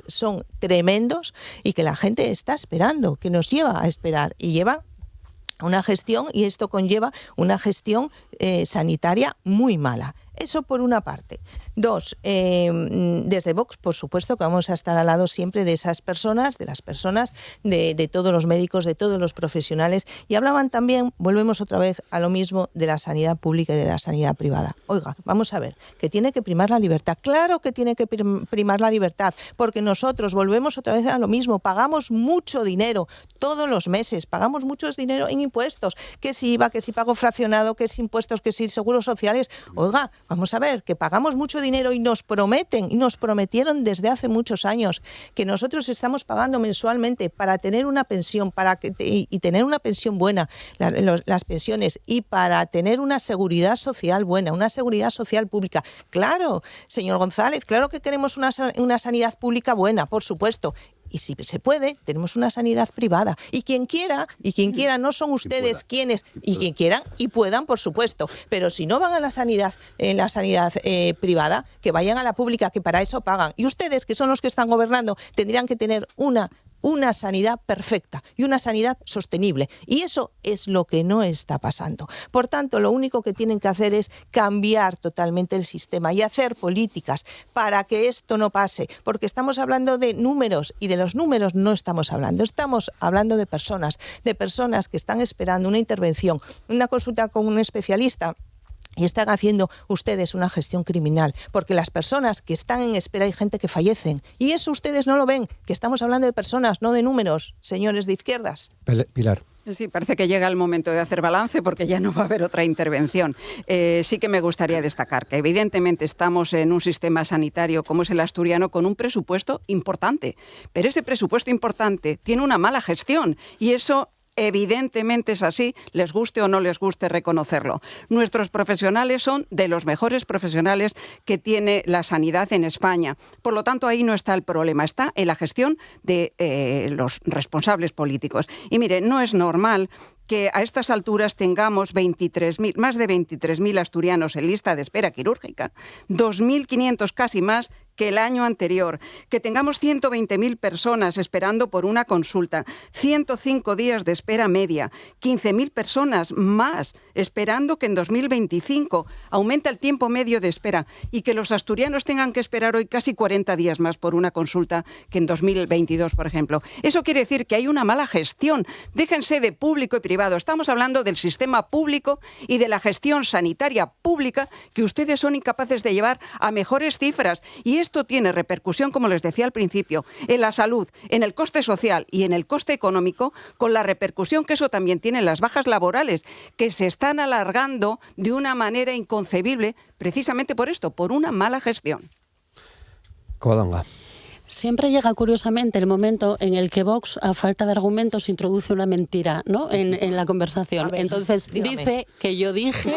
son tremendos y que la gente está esperando, que nos lleva a esperar y lleva una gestión, y esto conlleva una gestión sanitaria muy mala. Eso por una parte. Dos, desde Vox, por supuesto que vamos a estar al lado siempre de esas personas, de todos los médicos, de todos los profesionales. Y hablaban también, volvemos otra vez a lo mismo, de la sanidad pública y de la sanidad privada. Oiga, vamos a ver, que tiene que primar la libertad. Claro que tiene que primar la libertad, porque nosotros volvemos otra vez a lo mismo. Pagamos mucho dinero todos los meses, pagamos mucho dinero en impuestos, que si IVA, que si pago fraccionado, que si impuestos, que si seguros sociales. Oiga, vamos a ver, que pagamos mucho dinero y nos prometieron desde hace muchos años que nosotros estamos pagando mensualmente para tener una pensión, y tener una pensión buena, las pensiones, y para tener una seguridad social buena, una seguridad social pública. Claro, señor González, claro que queremos una sanidad pública buena, por supuesto. Y si se puede, tenemos una sanidad privada. Y quien quiera, no son ustedes quienes, y quien quieran y puedan, por supuesto. Pero si no van a la sanidad privada, que vayan a la pública, que para eso pagan. Y ustedes, que son los que están gobernando, tendrían que tener una sanidad perfecta y una sanidad sostenible. Y eso es lo que no está pasando. Por tanto, lo único que tienen que hacer es cambiar totalmente el sistema y hacer políticas para que esto no pase. Porque estamos hablando de números, y de los números no estamos hablando. Estamos hablando de personas que están esperando una intervención, una consulta con un especialista. Y están haciendo ustedes una gestión criminal, porque las personas que están en espera, hay gente que fallecen. Y eso ustedes no lo ven, que estamos hablando de personas, no de números, señores de izquierdas. Pilar. Sí, parece que llega el momento de hacer balance porque ya no va a haber otra intervención. Sí que me gustaría destacar que evidentemente estamos en un sistema sanitario como es el asturiano con un presupuesto importante, pero ese presupuesto importante tiene una mala gestión y eso evidentemente es así, les guste o no les guste reconocerlo. Nuestros profesionales son de los mejores profesionales que tiene la sanidad en España. Por lo tanto, ahí no está el problema, está en la gestión de los responsables políticos. Y mire, no es normal que a estas alturas tengamos más de 23.000 asturianos en lista de espera quirúrgica, 2.500 casi más que el año anterior, que tengamos 120.000 personas esperando por una consulta, 105 días de espera media, 15.000 personas más esperando que en 2025 aumenta el tiempo medio de espera y que los asturianos tengan que esperar hoy casi 40 días más por una consulta que en 2022, por ejemplo. Eso quiere decir que hay una mala gestión. Déjense de público y privado. Estamos hablando del sistema público y de la gestión sanitaria pública que ustedes son incapaces de llevar a mejores cifras. Y esto tiene repercusión, como les decía al principio, en la salud, en el coste social y en el coste económico, con la repercusión que eso también tiene en las bajas laborales, que se están alargando de una manera inconcebible, precisamente por esto, por una mala gestión. Covadonga. Siempre llega curiosamente el momento en el que Vox, a falta de argumentos, introduce una mentira, ¿no? en la conversación. Ver, entonces dígame. dice que yo dije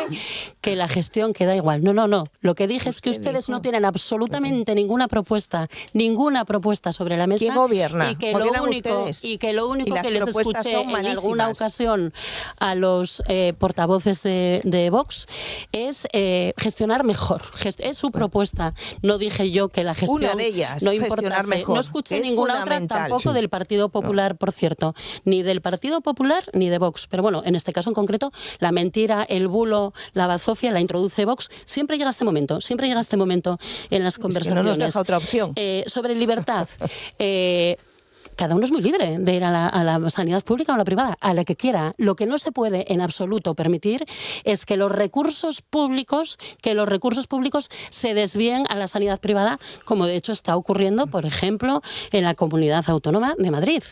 que la gestión queda igual. No. Lo que dije es que ustedes no tienen absolutamente ninguna propuesta sobre la mesa. ¿Quién gobierna? Y que lo único que les escuché en alguna ocasión a los portavoces de Vox es gestionar mejor. Es su propuesta. No dije yo que la gestión una de ellas, no importa. mejor, no escuché ninguna otra, tampoco del Partido Popular, por cierto. Ni del Partido Popular ni de Vox. Pero bueno, en este caso en concreto, la mentira, el bulo, la bazofia la introduce Vox. Siempre llega este momento en las conversaciones. Es que no nos deja otra opción. Sobre libertad. Cada uno es muy libre de ir a la sanidad pública o a la privada, a la que quiera. Lo que no se puede en absoluto permitir es que los recursos públicos se desvíen a la sanidad privada, como de hecho está ocurriendo, por ejemplo, en la Comunidad Autónoma de Madrid.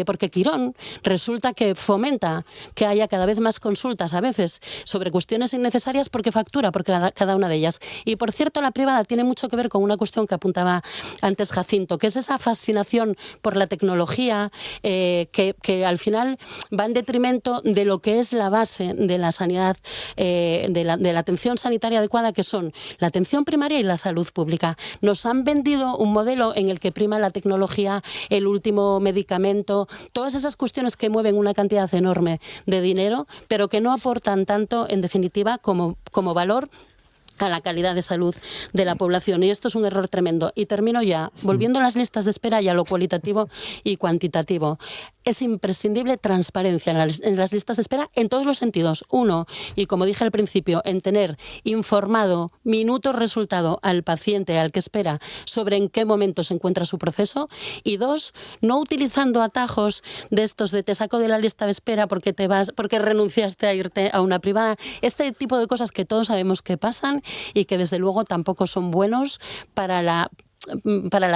Porque Quirón resulta que fomenta que haya cada vez más consultas, a veces sobre cuestiones innecesarias, porque factura por cada una de ellas. Y por cierto, la privada tiene mucho que ver con una cuestión que apuntaba antes Jacinto, que es esa fascinación por la tecnología tecnología que al final va en detrimento de lo que es la base de la sanidad, de la atención sanitaria adecuada, que son la atención primaria y la salud pública. Nos han vendido un modelo en el que prima la tecnología, el último medicamento, todas esas cuestiones que mueven una cantidad enorme de dinero, pero que no aportan tanto, en definitiva, como valor a la calidad de salud de la población. Y esto es un error tremendo. Y termino ya, volviendo a las listas de espera y a lo cualitativo y cuantitativo. Es imprescindible transparencia en las listas de espera en todos los sentidos. Uno, y como dije al principio, en tener informado minuto resultado al paciente, al que espera, sobre en qué momento se encuentra su proceso. Y dos, no utilizando atajos de estos de te saco de la lista de espera porque renunciaste a irte a una privada. Este tipo de cosas que todos sabemos que pasan y que desde luego tampoco son buenos para la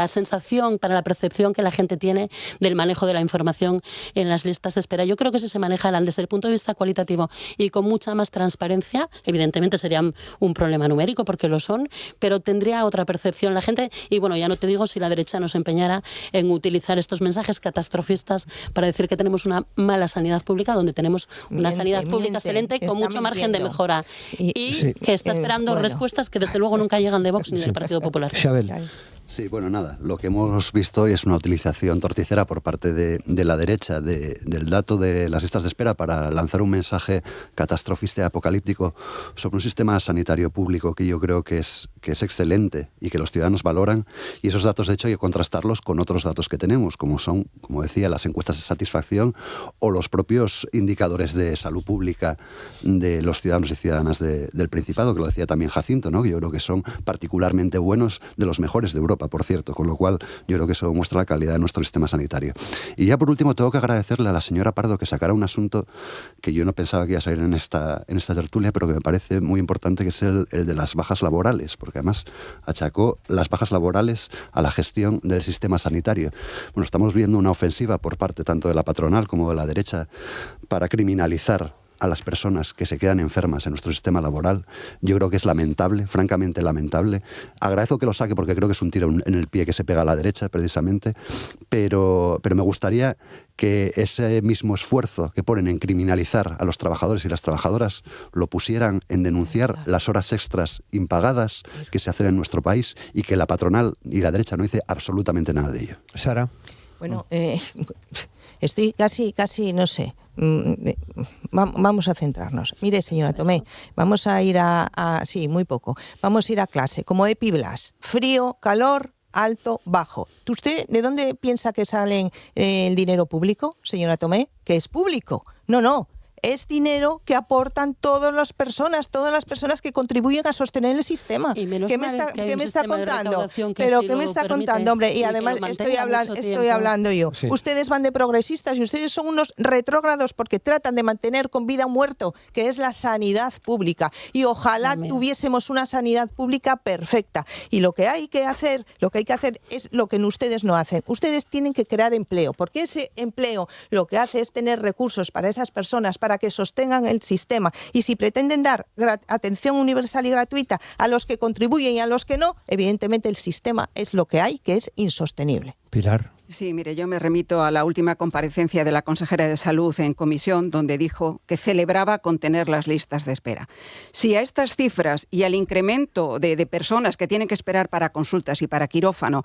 sensación, para la percepción que la gente tiene del manejo de la información en las listas de espera. Yo creo que si se manejaran desde el punto de vista cualitativo y con mucha más transparencia, evidentemente serían un problema numérico, porque lo son, pero tendría otra percepción la gente. Y bueno, ya no te digo si la derecha nos empeñara en utilizar estos mensajes catastrofistas para decir que tenemos una mala sanidad pública, donde tenemos una sanidad pública excelente con mucho margen de mejora y que está esperando respuestas que desde luego nunca llegan de Vox ni del Partido Popular. Xabel. Sí, bueno, nada, lo que hemos visto hoy es una utilización torticera por parte de la derecha del dato de las listas de espera para lanzar un mensaje catastrofista y apocalíptico sobre un sistema sanitario público que yo creo que es excelente y que los ciudadanos valoran, y esos datos, de hecho, hay que contrastarlos con otros datos que tenemos, como son, como decía, las encuestas de satisfacción o los propios indicadores de salud pública de los ciudadanos y ciudadanas del Principado, que lo decía también Jacinto, ¿no? Que yo creo que son particularmente buenos, de los mejores de Europa, por cierto, con lo cual yo creo que eso muestra la calidad de nuestro sistema sanitario. Y ya por último tengo que agradecerle a la señora Pardo que sacara un asunto que yo no pensaba que iba a salir en esta tertulia, pero que me parece muy importante, que es el de las bajas laborales, porque además achacó las bajas laborales a la gestión del sistema sanitario. Bueno, estamos viendo una ofensiva por parte tanto de la patronal como de la derecha para criminalizar a las personas que se quedan enfermas en nuestro sistema laboral. Yo creo que es lamentable, francamente lamentable. Agradezco que lo saque porque creo que es un tiro en el pie que se pega a la derecha, precisamente, pero me gustaría que ese mismo esfuerzo que ponen en criminalizar a los trabajadores y las trabajadoras lo pusieran en denunciar las horas extras impagadas que se hacen en nuestro país, y que la patronal y la derecha no dice absolutamente nada de ello. Sara. Bueno, estoy casi, no sé. Vamos a centrarnos. Mire, señora Tomé, vamos a ir sí, muy poco. Vamos a ir a clase, como Epiblas. Frío, calor, alto, bajo. ¿Usted de dónde piensa que sale el dinero público, señora Tomé? Que es público. No. Es dinero que aportan todas las personas que contribuyen a sostener el sistema. ¿Qué me está contando? Pero ¿qué me está contando, hombre? Y además estoy hablando yo. Sí. Ustedes van de progresistas y ustedes son unos retrógrados porque tratan de mantener con vida un muerto, que es la sanidad pública. Y ojalá tuviésemos una sanidad pública perfecta. Y lo que hay que hacer es lo que ustedes no hacen. Ustedes tienen que crear empleo, porque ese empleo lo que hace es tener recursos para esas personas, para que sostengan el sistema. Y si pretenden dar atención universal y gratuita a los que contribuyen y a los que no, evidentemente el sistema es lo que hay, que es insostenible. Pilar. Sí, mire, yo me remito a la última comparecencia de la consejera de Salud en comisión, donde dijo que celebraba contener las listas de espera. Si a estas cifras y al incremento de personas que tienen que esperar para consultas y para quirófano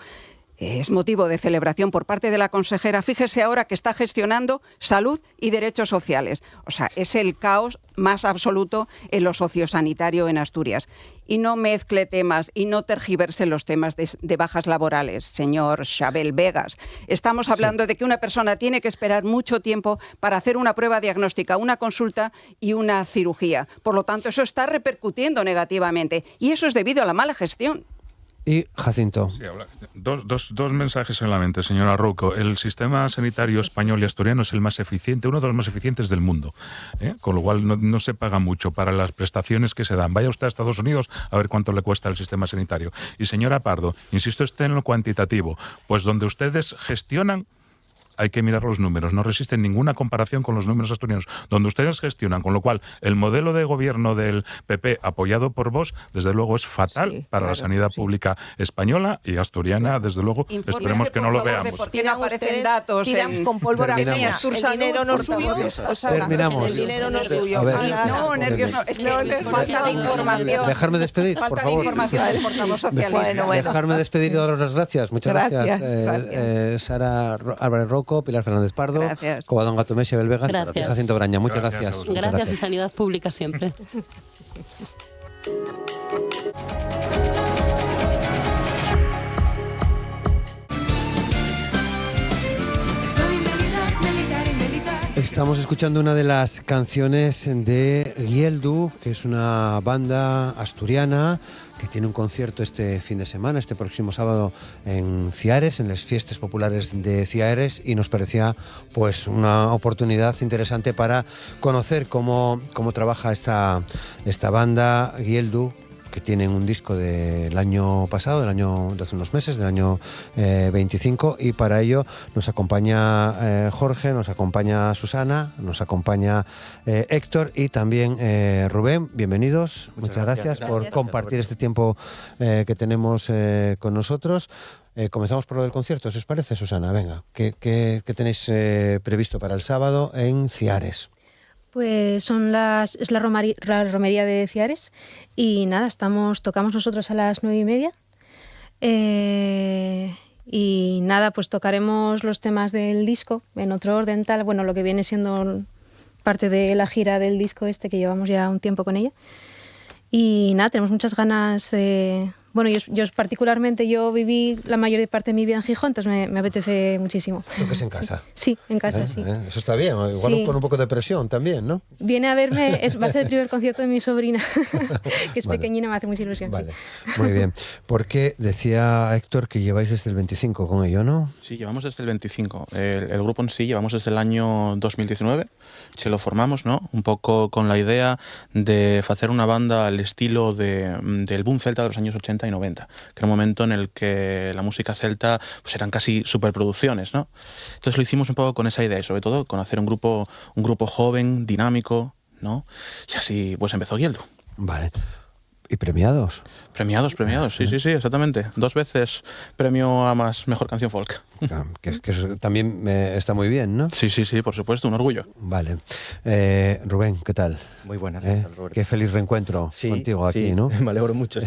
es motivo de celebración por parte de la consejera, fíjese ahora que está gestionando salud y derechos sociales. O sea, es el caos más absoluto en lo sociosanitario en Asturias. Y no mezcle temas y no tergiverse los temas de bajas laborales, señor Xabel Vegas. Estamos hablando de que una persona tiene que esperar mucho tiempo para hacer una prueba diagnóstica, una consulta y una cirugía. Por lo tanto, eso está repercutiendo negativamente y eso es debido a la mala gestión. Y Jacinto. Sí, dos mensajes en la mente, señora Rouco. El sistema sanitario español y asturiano es el más eficiente, uno de los más eficientes del mundo, con lo cual no se paga mucho para las prestaciones que se dan. Vaya usted a Estados Unidos a ver cuánto le cuesta el sistema sanitario. Y señora Pardo, insisto, en lo cuantitativo, pues donde ustedes gestionan, hay que mirar los números. No resisten ninguna comparación con los números asturianos, donde ustedes gestionan, con lo cual el modelo de gobierno del PP apoyado por Vox, desde luego es fatal para la sanidad pública española y asturiana, desde luego. Esperemos que no lo veamos. ¿Por qué no aparecen datos? Tiran con pólvora fina. El dinero no es suyo. Terminamos. El dinero no es suyo. No, nervios no. Es que falta de información. Dejarme despedir, por Falta de favor. información del portavoz socialista. Dejarme despedir y daros las gracias. Muchas gracias. Sara Álvarez Rocco, Pilar Fernández Pardo, Covadonga Tomés y Abel Vegas, Jacinto Braña. Muchas gracias. Gracias y sanidad pública siempre. Estamos escuchando una de las canciones de Gieldu, que es una banda asturiana que tiene un concierto este fin de semana, este próximo sábado en Ciares, en las fiestas populares de Ciares, y nos parecía pues una oportunidad interesante para conocer cómo trabaja esta banda Gieldu, que tienen un disco del año pasado, de hace unos meses, del año 25, y para ello nos acompaña Jorge, nos acompaña Susana, nos acompaña Héctor y también Rubén. Bienvenidos, muchas gracias por compartir este tiempo que tenemos con nosotros. Comenzamos por lo del concierto, ¿si os parece, Susana? Venga, ¿qué tenéis previsto para el sábado en Ciares? Pues es la romería de Ciares y nada, tocamos nosotros a las 9:30 y nada, pues tocaremos los temas del disco en otro orden tal, bueno, lo que viene siendo parte de la gira del disco que llevamos ya un tiempo con ella y nada, tenemos muchas ganas de... Bueno, yo particularmente viví la mayor parte de mi vida en Gijón, entonces me apetece muchísimo. Lo que es en casa. Sí, en casa, sí. Eso está bien, igual sí. Con un poco de presión también, ¿no? Viene a verme, va a ser el primer concierto de mi sobrina, que es pequeñina, me hace mucha ilusión. Vale, sí. Muy bien. Porque decía Héctor que lleváis desde el 25 con ello, ¿no? Sí, llevamos desde el 25. El grupo en sí llevamos desde el año 2019, se lo formamos, ¿no? Un poco con la idea de hacer una banda al estilo del boom celta de los años 80 y 90, que era un momento en el que la música celta pues eran casi superproducciones, ¿no? Entonces lo hicimos un poco con esa idea y sobre todo con hacer un grupo joven, dinámico, ¿no? Y así pues empezó Gieldu. Vale. ¿Y premiados? Premiados, sí, exactamente. 2 veces premio a mejor canción folk. Que también está muy bien, ¿no? Sí, por supuesto, un orgullo. Vale. Rubén, ¿qué tal? Muy buenas. Qué feliz reencuentro contigo aquí, ¿no? Me alegro mucho.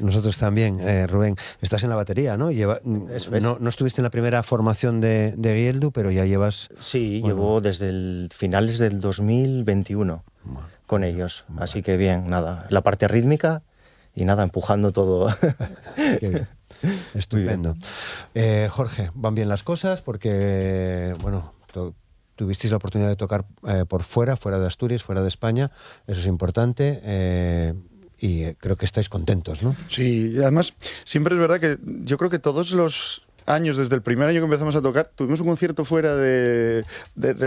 Nosotros también, Rubén. Estás en la batería, ¿no? No estuviste en la primera formación de Gieldu, pero ya llevas... Sí, llevo desde finales del 2021 con ellos. Así que bien, nada, la parte rítmica y nada, empujando todo. Estupendo. Jorge, ¿van bien las cosas? Porque, bueno, tuvisteis la oportunidad de tocar por fuera de Asturias, fuera de España. Eso es importante. Y creo que estáis contentos, ¿no? Sí, y además, siempre es verdad que yo creo que todos los años, desde el primer año que empezamos a tocar, tuvimos un concierto fuera del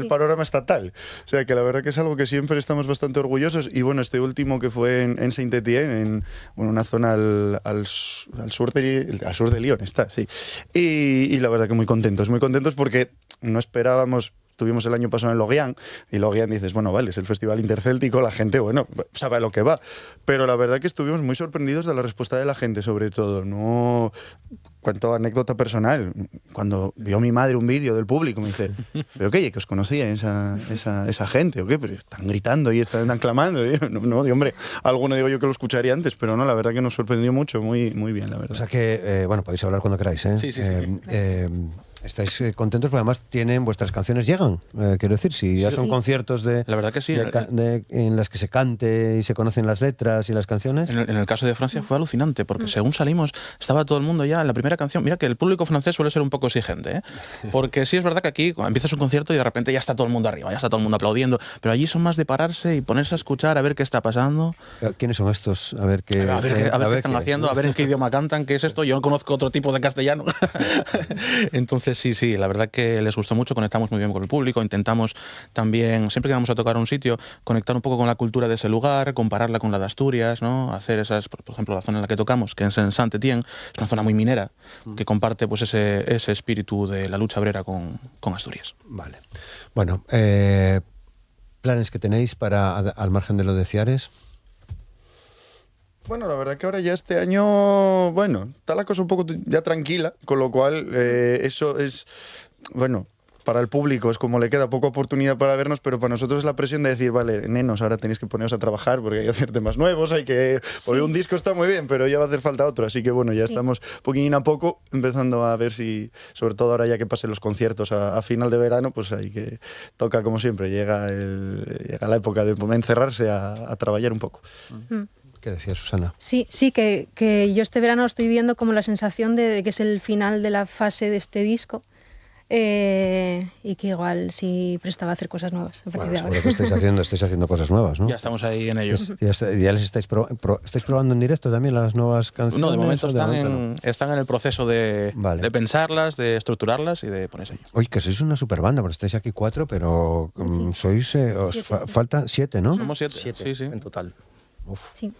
panorama estatal. O sea, que la verdad que es algo que siempre estamos bastante orgullosos. Y bueno, este último que fue en Saint-Étienne, en una zona al sur de Lyon, está, sí. Y la verdad que muy contentos porque no esperábamos... Estuvimos el año pasado en Lorient, y Lorient dices, bueno, vale, es el festival intercéltico, la gente, bueno, sabe a lo que va. Pero la verdad que estuvimos muy sorprendidos de la respuesta de la gente, sobre todo. No... Cuento anécdota personal. Cuando vio mi madre un vídeo del público, me dice, ¿pero qué? ¿Que os conocía esa gente? ¿O qué? Pero están gritando y están clamando. Y yo, no, hombre, alguno digo yo que lo escucharía antes, pero no, la verdad que nos sorprendió mucho, muy, muy bien, la verdad. O sea que, bueno, podéis hablar cuando queráis, ¿eh? Sí. Estáis contentos porque además vuestras canciones llegan. Quiero decir, si ya son conciertos la verdad que sí, en las que se cante y se conocen las letras y las canciones. En el caso de Francia fue alucinante, porque según salimos, estaba todo el mundo ya en la primera canción. Mira que el público francés suele ser un poco exigente, ¿eh? Porque sí es verdad que aquí cuando empiezas un concierto y de repente ya está todo el mundo arriba, ya está todo el mundo aplaudiendo, pero allí son más de pararse y ponerse a escuchar a ver qué está pasando. ¿Quiénes son estos? A ver qué están haciendo, a ver en qué idioma cantan, qué es esto. Yo no conozco otro tipo de castellano. Entonces franceses sí, la verdad que les gustó mucho, conectamos muy bien con el público, intentamos también, siempre que vamos a tocar un sitio, conectar un poco con la cultura de ese lugar, compararla con la de Asturias, ¿no? Hacer esas, por ejemplo, la zona en la que tocamos, que es en Saint-Étienne, es una zona muy minera, que comparte pues ese espíritu de la lucha obrera con Asturias. Vale. Bueno, ¿planes que tenéis para, al margen de lo de Ciares? Bueno, la verdad que ahora ya este año, bueno, está la cosa un poco ya tranquila, con lo cual eso es, bueno, para el público es como le queda poca oportunidad para vernos, pero para nosotros es la presión de decir, vale, nenos, ahora tenéis que poneros a trabajar porque hay que hacer temas nuevos, hay que... Porque un disco está muy bien, pero ya va a hacer falta otro, así que bueno, ya estamos poquín a poco empezando a ver si, sobre todo ahora ya que pasen los conciertos a final de verano, pues ahí que toca como siempre, llega la época de encerrarse a trabajar un poco. ¿Qué decía Susana? Sí, que yo este verano estoy viviendo como la sensación de que es el final de la fase de este disco y que igual sí prestaba a hacer cosas nuevas. Bueno, seguro que estáis haciendo cosas nuevas, ¿no? Ya estamos ahí en ello. ¿Ya les estáis probando en directo también las nuevas canciones? No, de momento están en el proceso de pensarlas, de estructurarlas y de ponerse ahí. Oye, que sois una super banda, porque estáis aquí 4, pero sois... faltan 7, ¿no? Somos 7, sí. En total. Uf. Sí.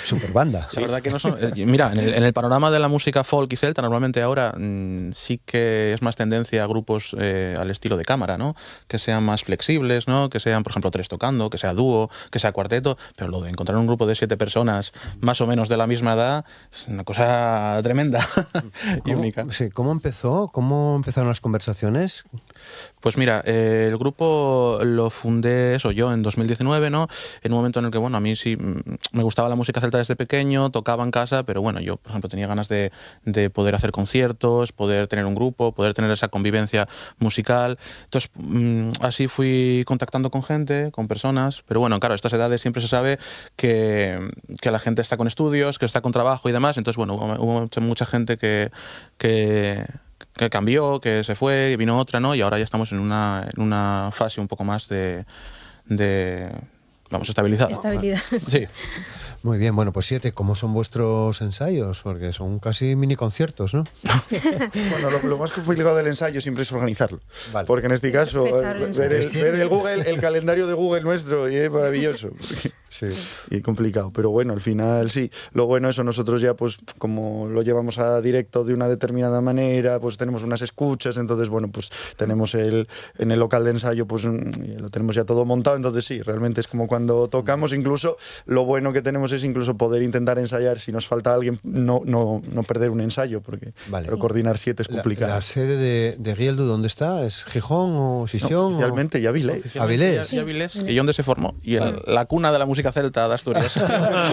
Super banda. La verdad que no son... Mira, en el panorama de la música folk y celta, normalmente ahora sí que es más tendencia a grupos al estilo de cámara, ¿no? Que sean más flexibles, ¿no? Que sean, por ejemplo, 3 tocando, que sea dúo, que sea cuarteto, pero lo de encontrar un grupo de 7 personas más o menos de la misma edad es una cosa tremenda y única. Sí, ¿cómo empezaron las conversaciones? Pues mira, el grupo lo fundé yo en 2019, ¿no? En un momento en el que, bueno, a mí sí me gustaba la música celta desde pequeño, tocaba en casa, pero bueno, yo, por ejemplo, tenía ganas de poder hacer conciertos, poder tener un grupo, poder tener esa convivencia musical. Entonces, así fui contactando con gente, con personas, pero bueno, claro, a estas edades siempre se sabe que la gente está con estudios, que está con trabajo y demás, entonces, bueno, hubo mucha gente que cambió, que se fue, y vino otra, ¿no? Y ahora ya estamos en una fase un poco más de estabilizada. Estabilidad. Sí. Muy bien, bueno, pues 7, ¿cómo son vuestros ensayos? Porque son casi mini conciertos, ¿no? Bueno, lo más complicado del ensayo siempre es organizarlo. Vale. Porque en este caso, ver el calendario de Google nuestro, y es maravilloso. Sí. Y complicado, pero bueno, al final sí. Lo bueno es eso, nosotros ya pues como lo llevamos a directo de una determinada manera, pues tenemos unas escuchas, entonces bueno, pues tenemos en el local de ensayo pues lo tenemos ya todo montado, entonces sí, realmente es como cuando tocamos, incluso lo bueno que tenemos es incluso poder intentar ensayar, si nos falta alguien, no perder un ensayo, porque pero coordinar 7 es complicado. ¿La sede de Gieldu dónde está? ¿Es Gijón o Sisión? No, oficialmente Avilés. Avilés. Avilés, y donde se formó, y la cuna de la música celta de Asturias.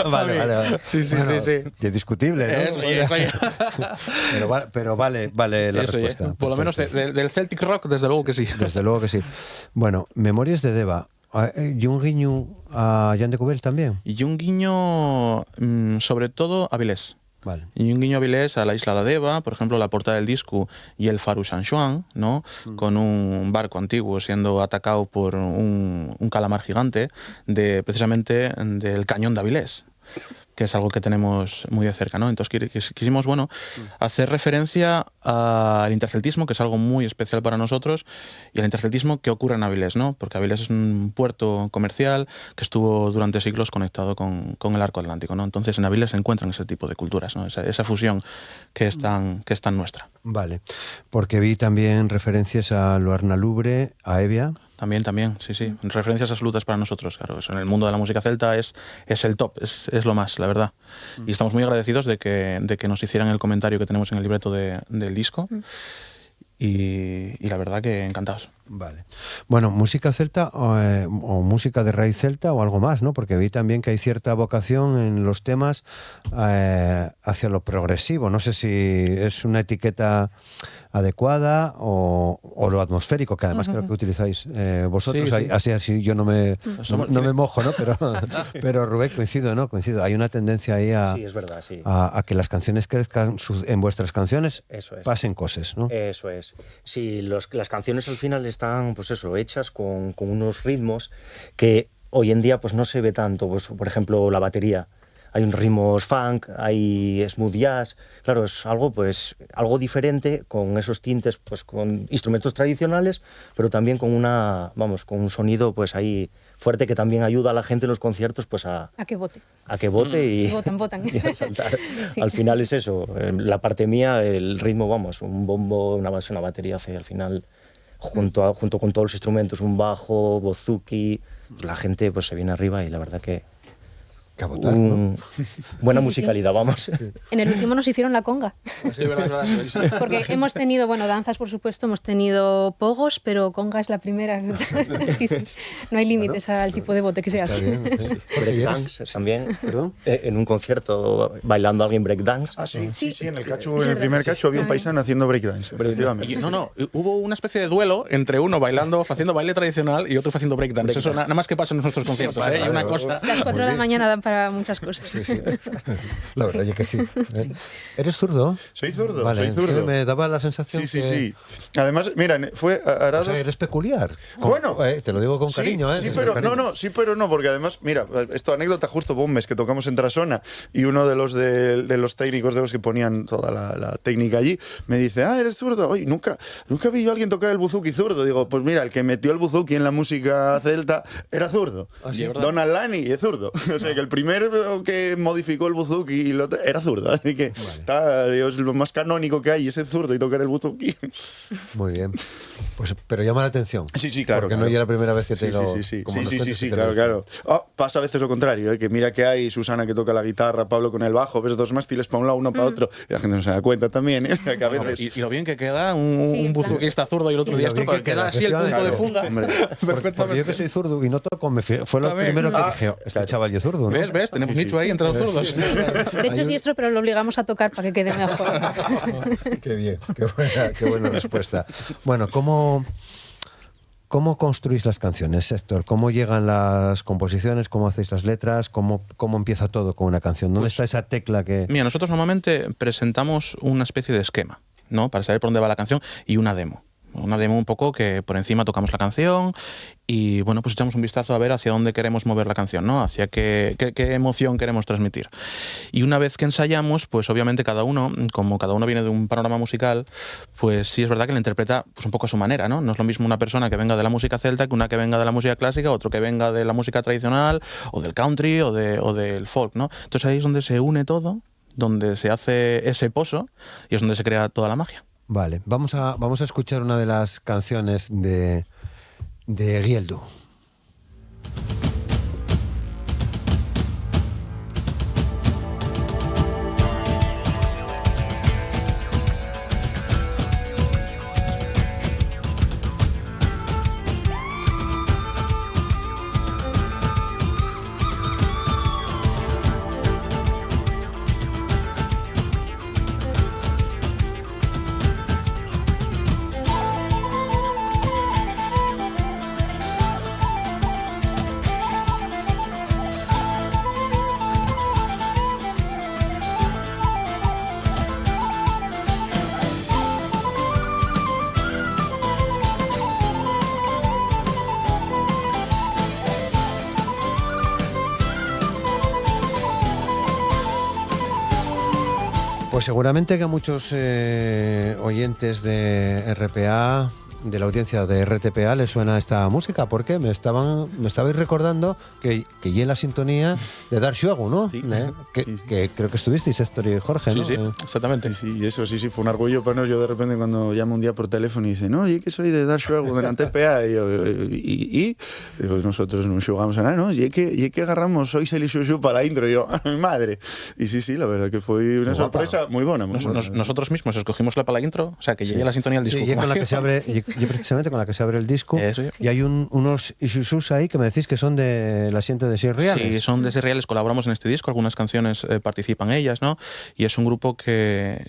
Vale. Sí. Es discutible, ¿no? Pero vale la respuesta. Por lo menos del Celtic Rock, desde luego que sí. Desde luego que sí. Bueno, Memorias de Deva. ¿Y un guiño a Jan de Cubel también? Y un guiño, sobre todo, a Avilés. Vale. Y un guiño a Avilés, a la isla de Deva, por ejemplo, la portada del disco y el Faro San Juan, ¿no? Con un barco antiguo siendo atacado por un calamar gigante precisamente del cañón de Avilés, que es algo que tenemos muy de cerca, ¿no? Entonces quisimos, bueno, hacer referencia al interceltismo, que es algo muy especial para nosotros, y al interceltismo que ocurre en Avilés, ¿no? Porque Avilés es un puerto comercial que estuvo durante siglos conectado con el arco atlántico, ¿no? Entonces en Avilés se encuentran ese tipo de culturas, ¿no? Esa fusión que es tan nuestra. Vale, porque vi también referencias a Luarna Lubre, a Evia. También, sí. Referencias absolutas para nosotros, claro. En el mundo de la música celta es el top, es lo más, la verdad. Y estamos muy agradecidos de que nos hicieran el comentario que tenemos en el libreto del disco. Y la verdad que encantados. Vale. Bueno, música celta o música de raíz celta o algo más, ¿no? Porque vi también que hay cierta vocación en los temas hacia lo progresivo. No sé si es una etiqueta adecuada o lo atmosférico, que además creo que utilizáis vosotros. Sí. Así yo no me mojo, ¿no? Pero Rubén, coincido. Hay una tendencia ahí sí, es verdad, sí. a que las canciones crezcan en vuestras canciones, eso es. Pasen cosas, ¿no? Eso es. Sí, las canciones al final están, pues eso, hechas con unos ritmos que hoy en día pues no se ve tanto. Pues, por ejemplo, la batería. hay un ritmos funk, hay smooth jazz. Claro, es algo pues algo diferente, con esos tintes, pues con instrumentos tradicionales, pero también con con un sonido pues ahí fuerte, que también ayuda a la gente en los conciertos pues a que vote y votan. Y a saltar. Sí. Al final es eso, la parte mía, el ritmo, un bombo, una base, una batería hace al final, junto con todos los instrumentos, un bajo, bouzouki, la gente pues se viene arriba y la verdad que buena musicalidad, vamos. En el último nos hicieron la conga. Porque hemos tenido, danzas por supuesto, hemos tenido pogos, pero conga es la primera. Sí. No hay límites al tipo de bote que se hace. Breakdance también, en un concierto bailando alguien breakdance. Ah, sí, en el cacho, en el primer cacho había un paisano haciendo breakdance. Hubo una especie de duelo entre uno haciendo baile tradicional y otro haciendo breakdance. Eso nada más que pasa en nuestros conciertos. Y una cosa... Las 4 de la mañana dan para muchas cosas. Sí. La verdad es que sí. ¿Eres zurdo? Soy zurdo, vale, soy zurdo. Me daba la sensación que... Sí. Además, mira, fue Arados... O sea, eres peculiar. Bueno. Te lo digo con cariño, ¿eh? Sí, pero no, porque además, mira, esto anécdota justo un mes que tocamos en Trasona y uno de los técnicos de los que ponían toda la técnica allí me dice, ¿eres zurdo? Oye, nunca vi yo a alguien tocar el bouzouki zurdo. Digo, pues mira, el que metió el bouzouki en la música celta era zurdo. Donald Lani es zurdo. O sea, que el primero que modificó el bouzouki era zurdo, así que es lo más canónico que hay, ese zurdo y tocar el bouzouki. Muy bien. Pues, pero llama la atención. Sí, claro. Porque no es la primera vez que te lo... Sí, claro. Pasa a veces lo contrario, que mira que hay Susana que toca la guitarra, Pablo con el bajo, ves dos mástiles para un lado, uno para otro, y la gente no se da cuenta también, que a veces... Y lo bien que queda un buzuquista zurdo y el otro diestro, que queda así el punto de fuga. Porque yo que soy zurdo y no toco, fue lo primero que dije, este chaval es zurdo, ¿no? ¿Ves? Tenemos nicho ahí entre los zurdos. De hecho es diestro, pero lo obligamos a tocar para que quede mejor. Qué bien, qué buena respuesta. Bueno, ¿cómo construís las canciones, Héctor? ¿Cómo llegan las composiciones? ¿Cómo hacéis las letras? ¿Cómo empieza todo con una canción? ¿Dónde está esa tecla que...? Mira, nosotros normalmente presentamos una especie de esquema, ¿no? Para saber por dónde va la canción, y una demo. Una demo un poco que por encima tocamos la canción y pues echamos un vistazo a ver hacia dónde queremos mover la canción, ¿no? Hacia qué emoción queremos transmitir. Y una vez que ensayamos, pues obviamente como cada uno viene de un panorama musical, pues sí es verdad que la interpreta pues un poco a su manera, ¿no? No es lo mismo una persona que venga de la música celta que una que venga de la música clásica, otro que venga de la música tradicional o del country o del folk, ¿no? Entonces ahí es donde se une todo, donde se hace ese pozo y es donde se crea toda la magia. Vale, vamos a escuchar una de las canciones de Gieldu. Pues seguramente que a muchos oyentes de RPA, de la audiencia de RTPA, les suena esta música, porque me estabais recordando que y en la sintonía de Dar Xuego, ¿no? Sí. Que creo que estuvisteis, Héctor y Jorge, ¿no? Sí, exactamente. Sí, eso sí, fue un orgullo para nosotros. Yo de repente cuando llamo un día por teléfono y dice, no, yo que soy de Dar Xuego, de la RTPA, y pues nosotros no jugamos a nada, ¿no? Y que agarramos hoy se le para la intro, y yo, ¡a mi madre! Y sí, la verdad que fue una sorpresa muy buena. Nosotros mismos escogimos para la intro, o sea, que llegue la sintonía del disco. Sí, y con la que se abre... Yo precisamente con la que se abre el disco, y hay unos Isuzus ahí que me decís que son de la gente de Seis Reales. Sí, son de Seis Reales, colaboramos en este disco, algunas canciones participan ellas, ¿no? Y es un grupo que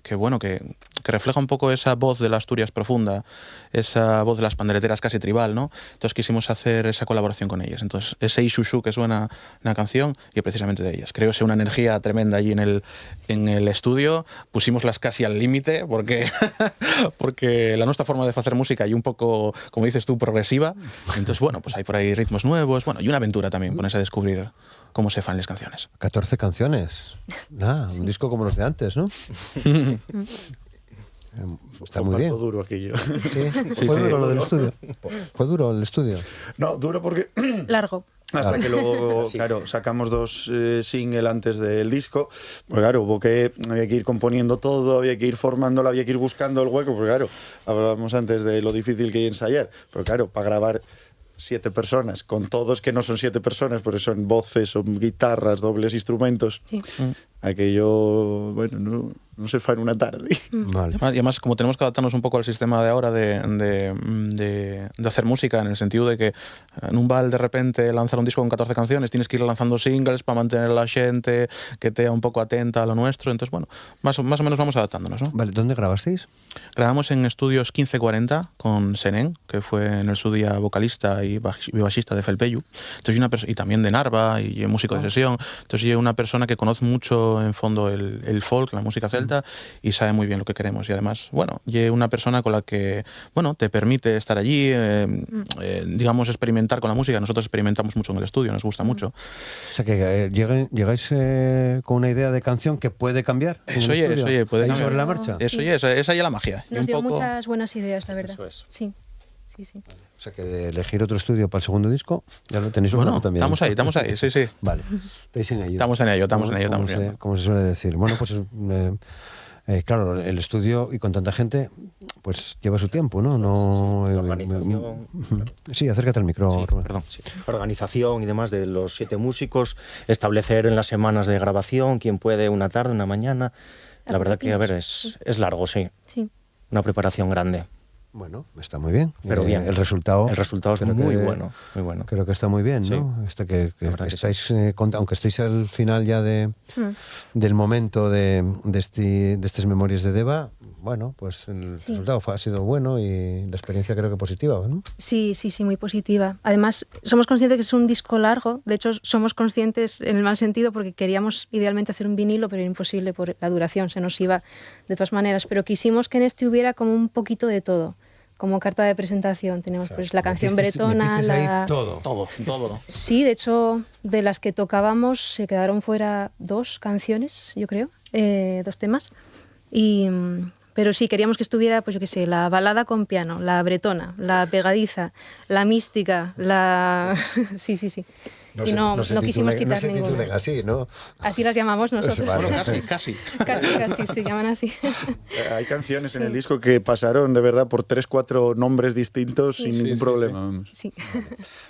refleja un poco esa voz de la Asturias profunda, esa voz de las pandereteras casi tribal, ¿no? Entonces quisimos hacer esa colaboración con ellas. Entonces ese Isuzu que suena en la canción y precisamente de ellas. Creo que es una energía tremenda allí en el estudio. Pusimos las casi al límite porque la nuestra forma de hacer música y un poco, como dices tú, progresiva. Entonces, bueno, pues hay por ahí ritmos nuevos, bueno, y una aventura también, ponerse a descubrir cómo se fan las canciones. 14 canciones. Un disco como los de antes, ¿no? Está muy bien. Duro aquello. Sí. ¿Fue duro lo del estudio? ¿Fue duro el estudio? No, duro porque... Largo. Hasta que luego, claro, sacamos 2 singles antes del disco. Pues claro, había que ir componiendo todo, había que ir formándolo, había que ir buscando el hueco. Porque claro, hablábamos antes de lo difícil que hay ensayar. Pero claro, para grabar 7 personas, con todos que no son 7 personas, porque son voces, son guitarras, dobles instrumentos. Sí. Aquello, bueno, no se fa en una tarde. Vale. Y además, como tenemos que adaptarnos un poco al sistema de ahora de hacer música, en el sentido de que en un val de repente lanzar un disco con 14 canciones, tienes que ir lanzando singles para mantener a la gente que esté un poco atenta a lo nuestro. Entonces, bueno, más o menos vamos adaptándonos, ¿no? Vale, ¿dónde grabasteis? Grabamos en Estudios 1540 con Senén, que fue en su día vocalista y bajista de Felpeyu. Entonces, y también de Narva y músico de sesión. Entonces, una persona que conoce mucho en fondo el folk, la música celta, y sabe muy bien lo que queremos. Y además, bueno, y una persona con la que, bueno, te permite estar allí, digamos, experimentar con la música. Nosotros experimentamos mucho en el estudio, nos gusta mucho. O sea que llegáis con una idea de canción que puede cambiar. Eso oye, puede ahí cambiar. sobre la marcha. Eso oye, esa es la magia. Nos dio muchas buenas ideas, la verdad. Eso es. Sí. O sea que de elegir otro estudio para el segundo disco, ya lo tenéis bueno, también. Estamos ahí, sí. Vale, estáis en ello. Estamos en ello. Como se suele decir. Bueno, pues claro, el estudio y con tanta gente, pues lleva su tiempo, ¿no? Organización. Sí, acércate al micro, Rubén. Perdón. Sí. Organización y demás de los 7 músicos, establecer en las semanas de grabación quién puede una tarde, una mañana. La verdad que, a ver, es largo, sí. Una preparación grande. Bueno, está muy bien. Pero bien. El resultado es muy bueno. Creo que está muy bien, ¿no? Sí. Que estáis, aunque estéis al final ya del momento de estas memorias de Deva, bueno, pues el resultado ha sido bueno y la experiencia creo que positiva, ¿no? Sí, muy positiva. Además, somos conscientes que es un disco largo. De hecho, somos conscientes en el mal sentido porque queríamos idealmente hacer un vinilo, pero era imposible por la duración, se nos iba de todas maneras. Pero quisimos que en este hubiera como un poquito de todo. Como carta de presentación tenemos pues la canción bretona, todo. Sí, de hecho, de las que tocábamos se quedaron fuera 2 canciones, yo creo, 2 temas. Pero sí, queríamos que estuviera, pues yo qué sé, la balada con piano, la bretona, la pegadiza, la mística, la... sí. No quisimos quitar ninguna. No se titulen así, ¿no? Así las llamamos nosotros. Bueno, casi se llaman así. Hay canciones en el disco que pasaron de verdad por 3-4 nombres distintos sin ningún problema. Sí.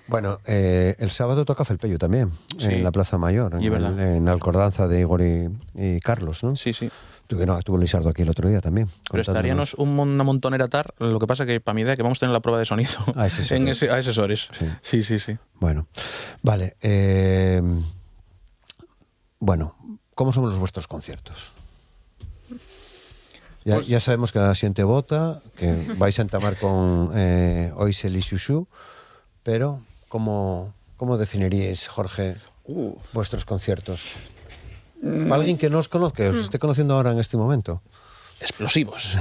Bueno, el sábado toca Felpeyu también, en la Plaza Mayor, en Alcordanza de Igor y Carlos, ¿no? Sí. Estuvo Lisardo aquí el otro día también. Pero estaríamos una montonera tar, lo que pasa que para mi idea que vamos a tener la prueba de sonido a asesores. Sí. Bueno, vale. Bueno, ¿cómo son los vuestros conciertos? Ya sabemos que la siguiente vota, que vais a entamar con Oisel y Xuxu, pero ¿cómo definiríais, Jorge, vuestros conciertos? Para alguien que no os conozca, que os esté conociendo ahora en este momento. Explosivos.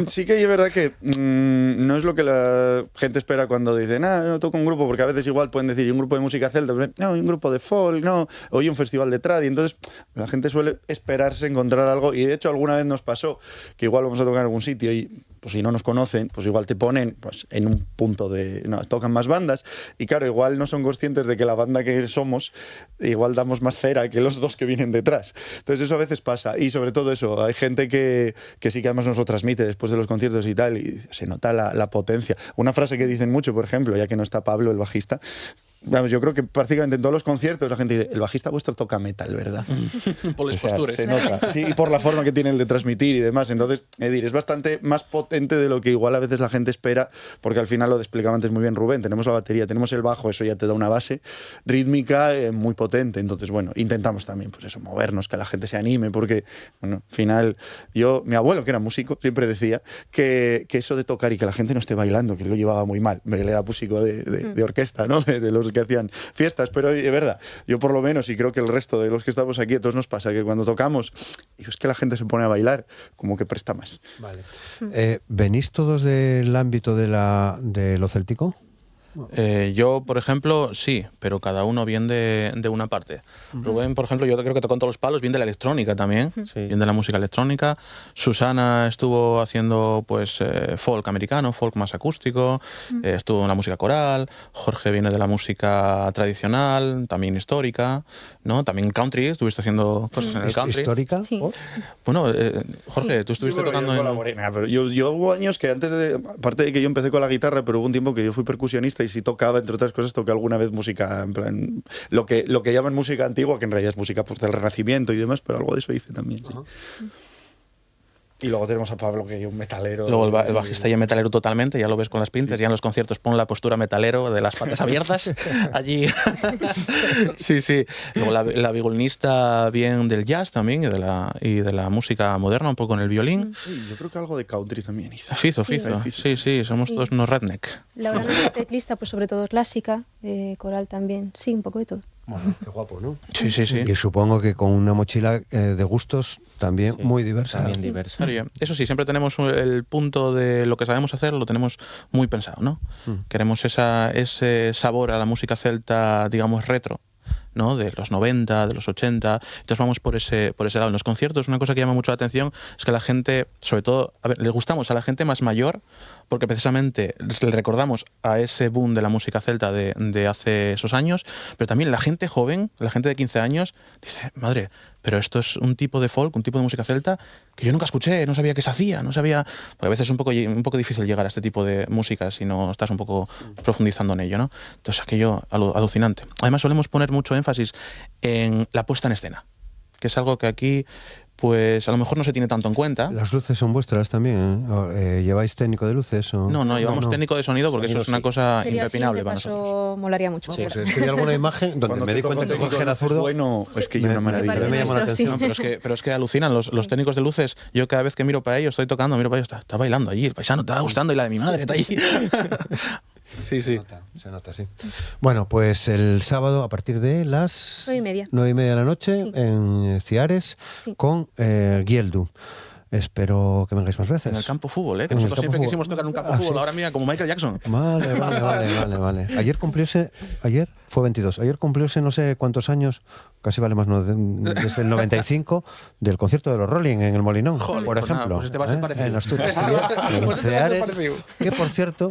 Sí que es verdad que no es lo que la gente espera cuando dicen, no toco un grupo, porque a veces igual pueden decir un grupo de música celta, no, un grupo de folk, no, hoy un festival de trad, y entonces la gente suele esperarse encontrar algo, y de hecho alguna vez nos pasó que igual vamos a tocar en algún sitio y pues si no nos conocen, pues igual te ponen pues en un punto de... No, tocan más bandas y claro, igual no son conscientes de que la banda que somos, igual damos más cera que los 2 que vienen detrás. Entonces eso a veces pasa y sobre todo eso, hay gente que sí que además nos lo transmite después de los conciertos y tal y se nota la potencia. Una frase que dicen mucho, por ejemplo, ya que no está Pablo, el bajista, vamos, yo creo que prácticamente en todos los conciertos la gente dice, el bajista vuestro toca metal, ¿verdad? Por las posturas. Se nota, sí, y por la forma que tiene el de transmitir y demás. Entonces, es bastante más potente de lo que igual a veces la gente espera, porque al final lo explicaba antes muy bien Rubén, tenemos la batería, tenemos el bajo, eso ya te da una base rítmica muy potente. Entonces, bueno, intentamos también, pues eso, movernos, que la gente se anime, porque, bueno, al final, mi abuelo, que era músico, siempre decía que eso de tocar y que la gente no esté bailando, que lo llevaba muy mal. Él era músico de orquesta, ¿no? De los los que hacían fiestas, pero es verdad, yo por lo menos, y creo que el resto de los que estamos aquí, a todos nos pasa que cuando tocamos, y es que la gente se pone a bailar, como que presta más. Vale. ¿Venís todos del ámbito de lo céltico? Yo, por ejemplo, sí, pero cada uno viene de una parte. Rubén, por ejemplo, yo creo que tocó todos los palos, viene de la electrónica también, viene de la música electrónica. Susana estuvo haciendo pues folk americano, folk más acústico, estuvo en la música coral. Jorge viene de la música tradicional, también histórica, ¿no? También country, estuviste haciendo cosas en el country. ¿Histórica? Sí. Bueno, Jorge, tú estuviste tocando yo colaboré, pero yo hubo años que aparte de que yo empecé con la guitarra, pero hubo un tiempo que yo fui percusionista y sí tocaba, entre otras cosas, toqué alguna vez música, en plan, lo que llaman música antigua, que en realidad es música pues, del Renacimiento y demás, pero algo de eso hice también. Sí. Y luego tenemos a Pablo, que es un metalero. Luego el bajista ya metalero totalmente, ya lo ves con las pintas, ya en los conciertos pon la postura metalero de las patas abiertas, allí. Sí. Luego la violinista bien del jazz también y de la música moderna, un poco en el violín. Sí, yo creo que algo de country también hizo. Fizo. Sí, somos todos unos redneck. Laura, nuestra teclista, pues sobre todo clásica, coral también, sí, un poco de todo. Bueno, qué guapo, ¿no? Sí. Y supongo que con una mochila de gustos también muy diversa. También diversa. Claro, eso sí, siempre tenemos el punto de lo que sabemos hacer, lo tenemos muy pensado, ¿no? Queremos ese sabor a la música celta, digamos, retro, ¿no? De los 90, de los 80, entonces vamos por ese lado. En los conciertos una cosa que llama mucho la atención es que la gente, sobre todo, le gustamos a la gente más mayor porque precisamente le recordamos a ese boom de la música celta de hace esos años, pero también la gente joven, la gente de 15 años, dice, madre, pero esto es un tipo de folk, un tipo de música celta que yo nunca escuché, no sabía que se hacía, no sabía... Porque a veces es un poco difícil llegar a este tipo de música si no estás un poco profundizando en ello, ¿no? Entonces aquello alucinante. Además solemos poner mucho énfasis en la puesta en escena, que es algo que aquí pues a lo mejor no se tiene tanto en cuenta. ¿Las luces son vuestras también? ¿Lleváis técnico de luces? O... No, llevamos técnico de sonido porque eso es una cosa impepinable para nosotros. Molaría mucho. Sí, pues es que hay alguna imagen donde me di cuenta que Jorge era zurdo. Bueno, es que yo una maravilla. Me llama la atención. No, pero es que alucinan los técnicos de luces. Yo cada vez que miro para ellos, estoy tocando, miro para ellos, está bailando allí, el paisano te está gustando y la de mi madre está allí. Sí. Se nota, sí. Bueno, pues el sábado a partir de las 9:30 de la noche en Ciares con Gieldu. Espero que vengáis más veces. En el campo fútbol, que nosotros siempre quisimos tocar en un campo fútbol. Ahora mira, como Michael Jackson. Vale. Ayer fue 22. Ayer cumplióse no sé cuántos años, casi vale más, desde el 95, del concierto de los Rolling en el Molinón, por ejemplo. Pues este va a ser parecido. En Asturias. En Ciares, que por cierto...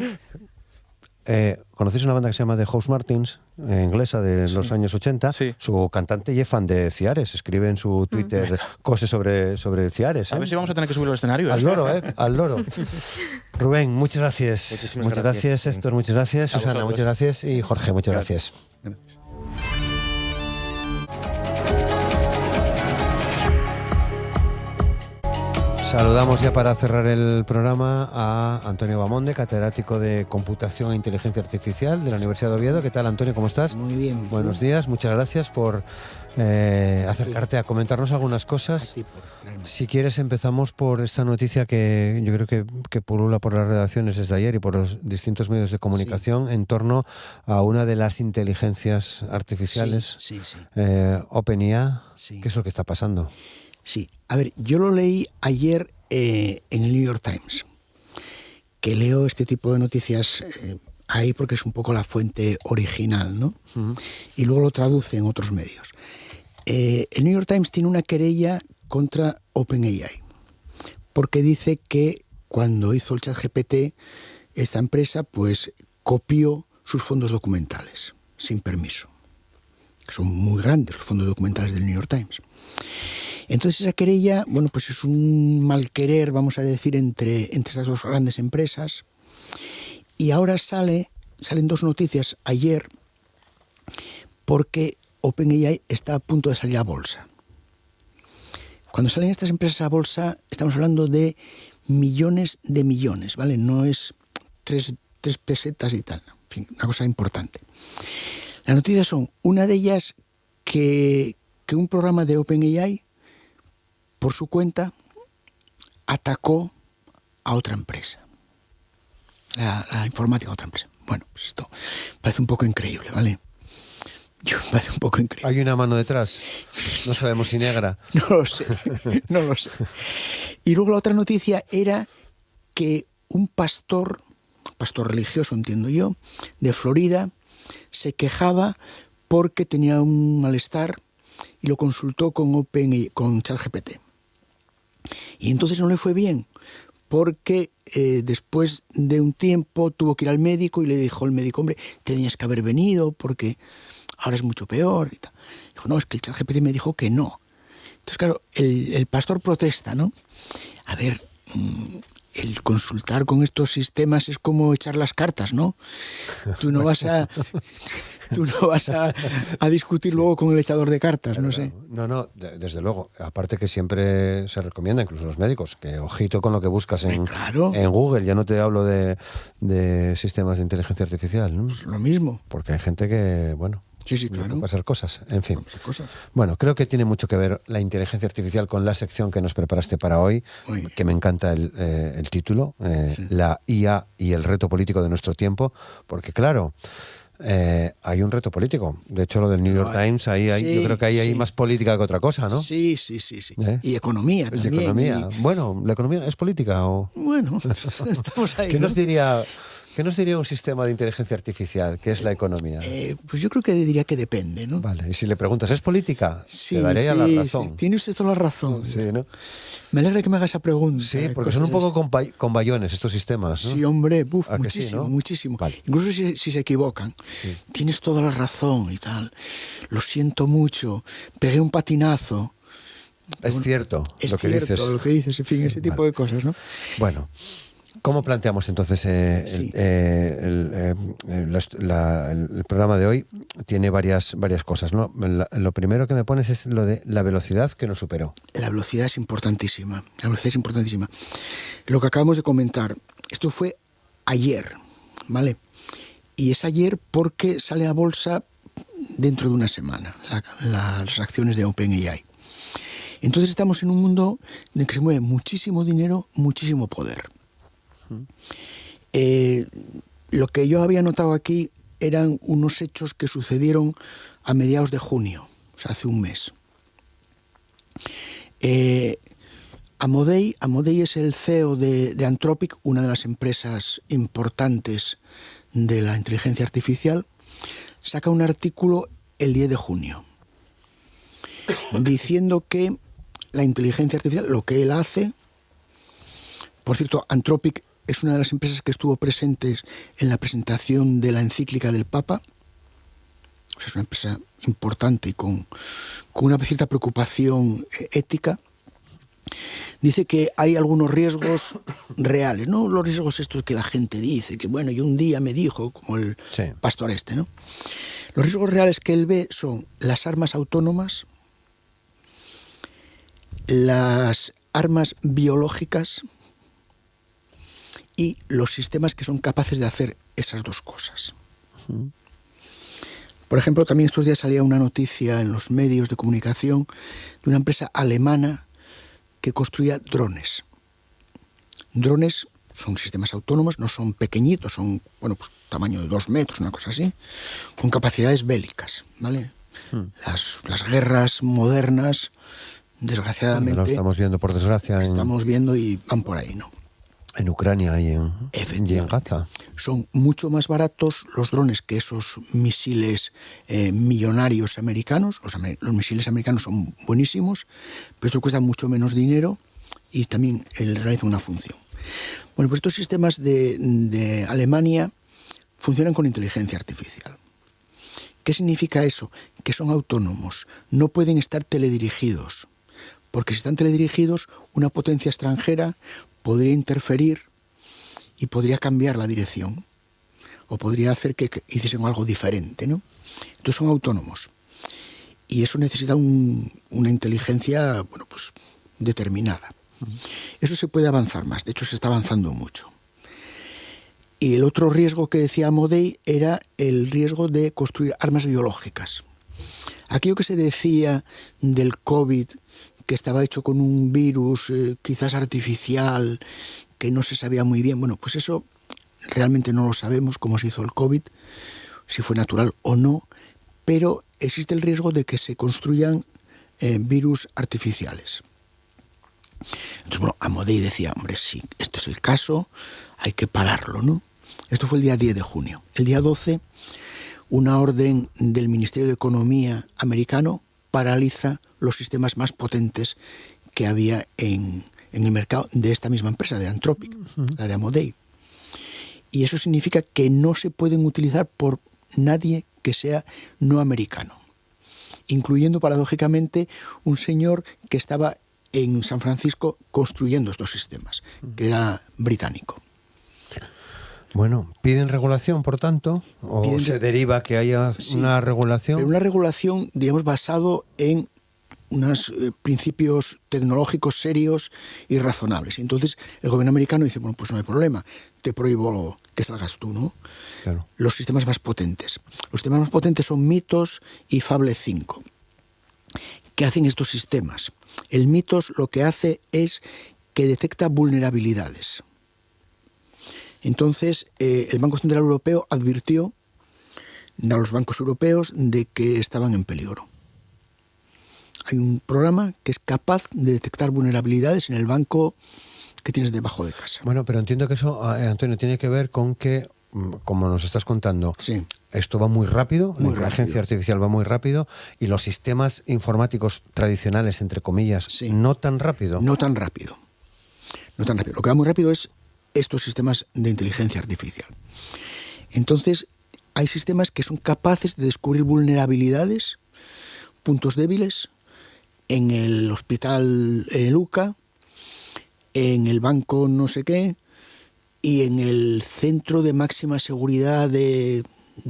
¿conocéis una banda que se llama The House Martins, inglesa de los años 80? Sí. Su cantante es fan de Ciares, escribe en su Twitter cosas sobre Ciares. A ver si vamos a tener que subir al escenario. Al loro, al loro. Rubén, muchas gracias. Muchas gracias, Héctor, muchas gracias. Susana, muchas gracias. Y Jorge, muchas gracias. Saludamos ya para cerrar el programa a Antonio Bamonde, catedrático de Computación e Inteligencia Artificial de la Universidad de Oviedo. ¿Qué tal, Antonio? ¿Cómo estás? Muy bien. Buenos días, muchas gracias por acercarte a comentarnos algunas cosas. Si quieres, empezamos por esta noticia que yo creo que pulula por las redacciones desde ayer y por los distintos medios de comunicación en torno a una de las inteligencias artificiales, OpenAI. ¿Qué es lo que está pasando? Sí, a ver, yo lo leí ayer en el New York Times, que leo este tipo de noticias ahí porque es un poco la fuente original, ¿no? Y luego lo traduce en otros medios. El New York Times tiene una querella contra OpenAI, porque dice que cuando hizo el ChatGPT, esta empresa pues copió sus fondos documentales, sin permiso. Son muy grandes los fondos documentales del New York Times. Entonces esa querella, bueno, pues es un mal querer, vamos a decir, entre estas dos grandes empresas. Y ahora salen dos noticias ayer porque OpenAI está a punto de salir a bolsa. Cuando salen estas empresas a bolsa estamos hablando de millones, ¿vale? No es tres pesetas y tal, en fin, una cosa importante. Las noticias son, una de ellas, que un programa de OpenAI por su cuenta atacó a otra empresa, la informática a otra empresa. Bueno, pues esto parece un poco increíble, ¿vale? Yo me parece un poco increíble. ¿Hay una mano detrás? No sabemos si negra. No lo sé, no lo sé. Y luego la otra noticia era que un pastor religioso, entiendo yo, de Florida, se quejaba porque tenía un malestar y lo consultó con ChatGPT. Y entonces no le fue bien, porque después de un tiempo tuvo que ir al médico y le dijo el médico, hombre, tenías que haber venido porque ahora es mucho peor. Y tal. Dijo, no, es que el ChatGPT me dijo que no. Entonces, claro, el pastor protesta, ¿no? A ver, el consultar con estos sistemas es como echar las cartas, ¿no? Tú no vas a discutir luego con el echador de cartas, no sé. No, desde luego. Aparte que siempre se recomienda, incluso los médicos, que ojito con lo que buscas en Google. Ya no te hablo de sistemas de inteligencia artificial, ¿no? Pues lo mismo. Porque hay gente que, bueno... Sí, claro. Puede pasar cosas, en fin. Bueno, creo que tiene mucho que ver la inteligencia artificial con la sección que nos preparaste para hoy, que me encanta el título, la IA y el reto político de nuestro tiempo, porque claro, hay un reto político. De hecho, lo del New York Times, yo creo que ahí hay más política que otra cosa, ¿no? Sí. Y economía también. Y economía. Bueno, ¿la economía es política o...? Bueno, estamos ahí. ¿Qué nos diría un sistema de inteligencia artificial? ¿Qué es la economía? Pues yo creo que diría que depende, ¿no? Vale, y si le preguntas, ¿es política? Te daré la razón. Sí. Tiene usted toda la razón. Sí, ¿no? Me alegra que me haga esa pregunta. Sí, porque son un poco combayones estos sistemas, ¿no? Sí, hombre, muchísimo. Vale. Incluso si se equivocan. Sí. Tienes toda la razón y tal. Lo siento mucho. Pegué un patinazo. Es cierto lo que dices. En fin, ese tipo de cosas, ¿no? Bueno. ¿Cómo planteamos entonces el programa de hoy? Tiene varias cosas, ¿no? Lo primero que me pones es lo de la velocidad que nos superó. La velocidad es importantísima. Lo que acabamos de comentar, esto fue ayer, ¿vale? Y es ayer porque sale a bolsa dentro de una semana las acciones de OpenAI. Entonces estamos en un mundo en el que se mueve muchísimo dinero, muchísimo poder. Lo que yo había notado aquí eran unos hechos que sucedieron a mediados de junio, o sea, hace un mes. Amodei es el CEO de Anthropic, una de las empresas importantes de la inteligencia artificial, saca un artículo el 10 de junio diciendo que la inteligencia artificial, lo que él hace... Por cierto, Anthropic es una de las empresas que estuvo presentes en la presentación de la encíclica del Papa. O sea, es una empresa importante y con una cierta preocupación ética. Dice que hay algunos riesgos reales, no los riesgos estos que la gente dice, que bueno, yo un día me dijo, como el pastor ¿no? Los riesgos reales que él ve son las armas autónomas, las armas biológicas y los sistemas que son capaces de hacer esas dos cosas. Por ejemplo, también estos días salía una noticia en los medios de comunicación de una empresa alemana que construía drones. Drones son sistemas autónomos, no son pequeñitos, son, bueno, pues tamaño de 2 metros, una cosa así, con capacidades bélicas, ¿vale? Las guerras modernas, desgraciadamente... Lo estamos viendo, por desgracia. Estamos viendo y van por ahí, ¿no? En Ucrania y en Gaza. Son mucho más baratos los drones que esos misiles millonarios americanos. Los misiles americanos son buenísimos, pero esto cuesta mucho menos dinero y también realiza una función. Bueno, pues estos sistemas de Alemania funcionan con inteligencia artificial. ¿Qué significa eso? Que son autónomos, no pueden estar teledirigidos, porque si están teledirigidos, una potencia extranjera podría interferir y podría cambiar la dirección o podría hacer que hiciesen algo diferente, ¿no? Entonces son autónomos y eso necesita una inteligencia, bueno, pues determinada. Eso se puede avanzar más, de hecho se está avanzando mucho. Y el otro riesgo que decía Amodei era el riesgo de construir armas biológicas. Aquello que se decía del COVID, que estaba hecho con un virus quizás artificial, que no se sabía muy bien. Bueno, pues eso realmente no lo sabemos, cómo se hizo el COVID, si fue natural o no, pero existe el riesgo de que se construyan virus artificiales. Entonces, bueno, Amodei decía, hombre, sí, esto es el caso, hay que pararlo, ¿no? Esto fue el día 10 de junio. El día 12, una orden del Ministerio de Economía americano paraliza los sistemas más potentes que había en el mercado de esta misma empresa, de Anthropic, la de Amodei. Y eso significa que no se pueden utilizar por nadie que sea no americano, incluyendo paradójicamente un señor que estaba en San Francisco construyendo estos sistemas, que era británico. Bueno, ¿piden regulación, por tanto? ¿O se deriva que haya una regulación? Pero una regulación, digamos, basado en unos principios tecnológicos serios y razonables. Entonces, el gobierno americano dice, bueno, pues no hay problema, te prohíbo que salgas tú, ¿no? Claro. Los sistemas más potentes. Los sistemas más potentes son Mythos y Fable 5. ¿Qué hacen estos sistemas? El Mythos lo que hace es que detecta vulnerabilidades. Entonces, el Banco Central Europeo advirtió a los bancos europeos de que estaban en peligro. Hay un programa que es capaz de detectar vulnerabilidades en el banco que tienes debajo de casa. Bueno, pero entiendo que eso, Antonio, tiene que ver con que, como nos estás contando, sí, esto va muy rápido, la inteligencia artificial va muy rápido, y los sistemas informáticos tradicionales, entre comillas, sí, no tan rápido. No tan rápido. No tan rápido. Lo que va muy rápido es estos sistemas de inteligencia artificial. Entonces, hay sistemas que son capaces de descubrir vulnerabilidades, puntos débiles, en el hospital en el UCA, en el banco no sé qué, y en el centro de máxima seguridad de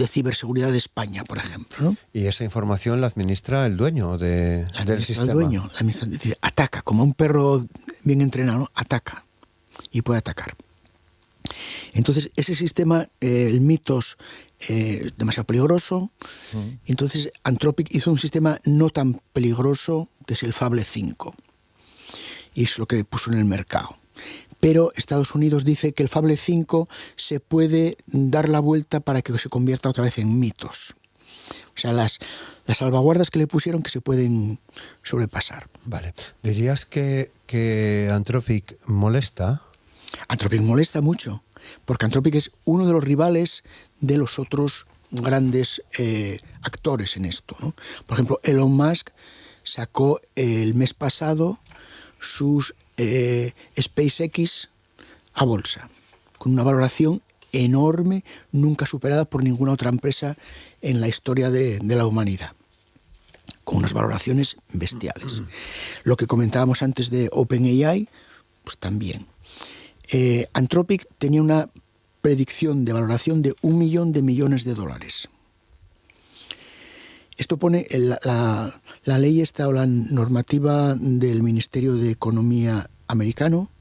ciberseguridad de España, por ejemplo, ¿no? Y esa información la administra el dueño del sistema. El dueño, ataca, como un perro bien entrenado, ¿no? Ataca y puede atacar. Entonces, ese sistema, el Mythos, es demasiado peligroso. Entonces, Anthropic hizo un sistema no tan peligroso, que es el Fable 5. Y es lo que puso en el mercado. Pero Estados Unidos dice que el Fable 5 se puede dar la vuelta para que se convierta otra vez en Mythos. O sea, las salvaguardas que le pusieron que se pueden sobrepasar. Vale. ¿Dirías que Anthropic molesta? Anthropic molesta mucho, porque Anthropic es uno de los rivales de los otros grandes actores en esto, ¿no? Por ejemplo, Elon Musk sacó el mes pasado sus SpaceX a bolsa, con una valoración enorme, nunca superada por ninguna otra empresa en la historia de la humanidad, con unas valoraciones bestiales. Lo que comentábamos antes de OpenAI, pues también. Anthropic tenía una predicción de valoración de $1 millón de millones de dólares. Esto pone la ley esta o la normativa del Ministerio de Economía americano,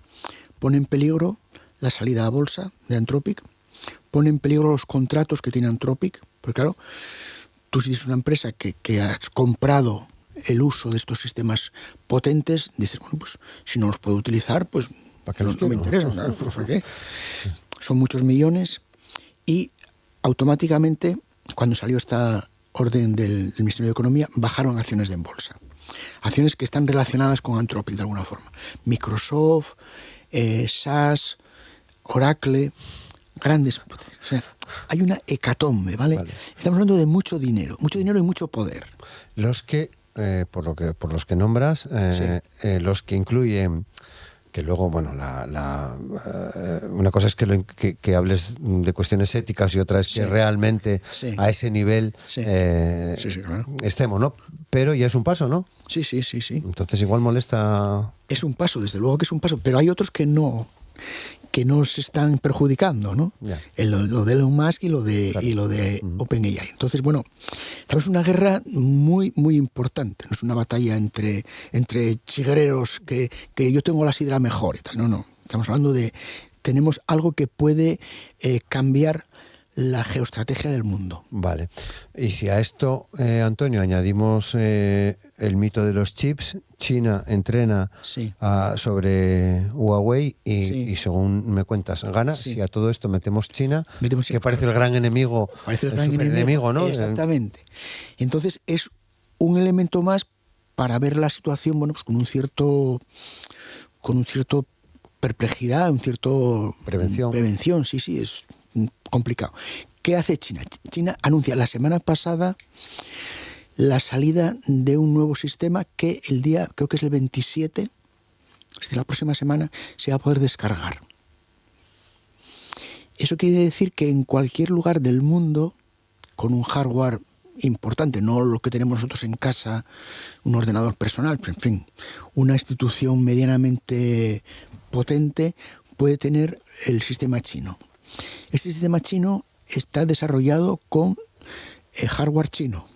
pone en peligro la salida a bolsa de Anthropic, pone en peligro los contratos que tiene Anthropic, porque claro, tú si eres una empresa que has comprado el uso de estos sistemas potentes, dices, bueno, pues si no los puedo utilizar, pues no me interesa, ¿sabes? ¿Por qué? Son muchos millones y automáticamente, cuando salió esta orden del Ministerio de Economía, bajaron acciones en bolsa. Acciones que están relacionadas con Anthropic de alguna forma. Microsoft, SAS, Oracle, grandes. O sea, hay una hecatombe, ¿vale? Estamos hablando de mucho dinero y mucho poder. Los que, por los que nombras, los que incluyen, que luego, bueno, una cosa es que hables de cuestiones éticas y otra es que realmente a ese nivel claro, estemos, ¿no? Pero ya es un paso, ¿no? Sí. Entonces igual molesta. Es un paso, desde luego que es un paso, pero hay otros que no se están perjudicando, ¿no? Lo de Elon Musk y lo de OpenAI. Entonces, bueno, estamos en una guerra muy, muy importante. No es una batalla entre chiguereros que yo tengo la sidra mejor y tal. No. Estamos hablando tenemos algo que puede cambiar la geoestrategia del mundo. Vale. Y si a esto, Antonio, añadimos el mito de los chips, China entrena sobre Huawei y según me cuentas, gana. Si a todo esto metemos China, que parece el gran enemigo, el superenemigo, ¿no? Exactamente. Entonces es un elemento más para ver la situación, bueno, pues con un cierto perplejidad, un cierto prevención, sí, es complicado. ¿Qué hace China? China anuncia la semana pasada la salida de un nuevo sistema que el día, creo que es el 27, es decir, la próxima semana, se va a poder descargar. Eso quiere decir que en cualquier lugar del mundo, con un hardware importante, no lo que tenemos nosotros en casa, un ordenador personal, pero en fin, una institución medianamente potente puede tener el sistema chino. Este sistema chino está desarrollado con hardware chino,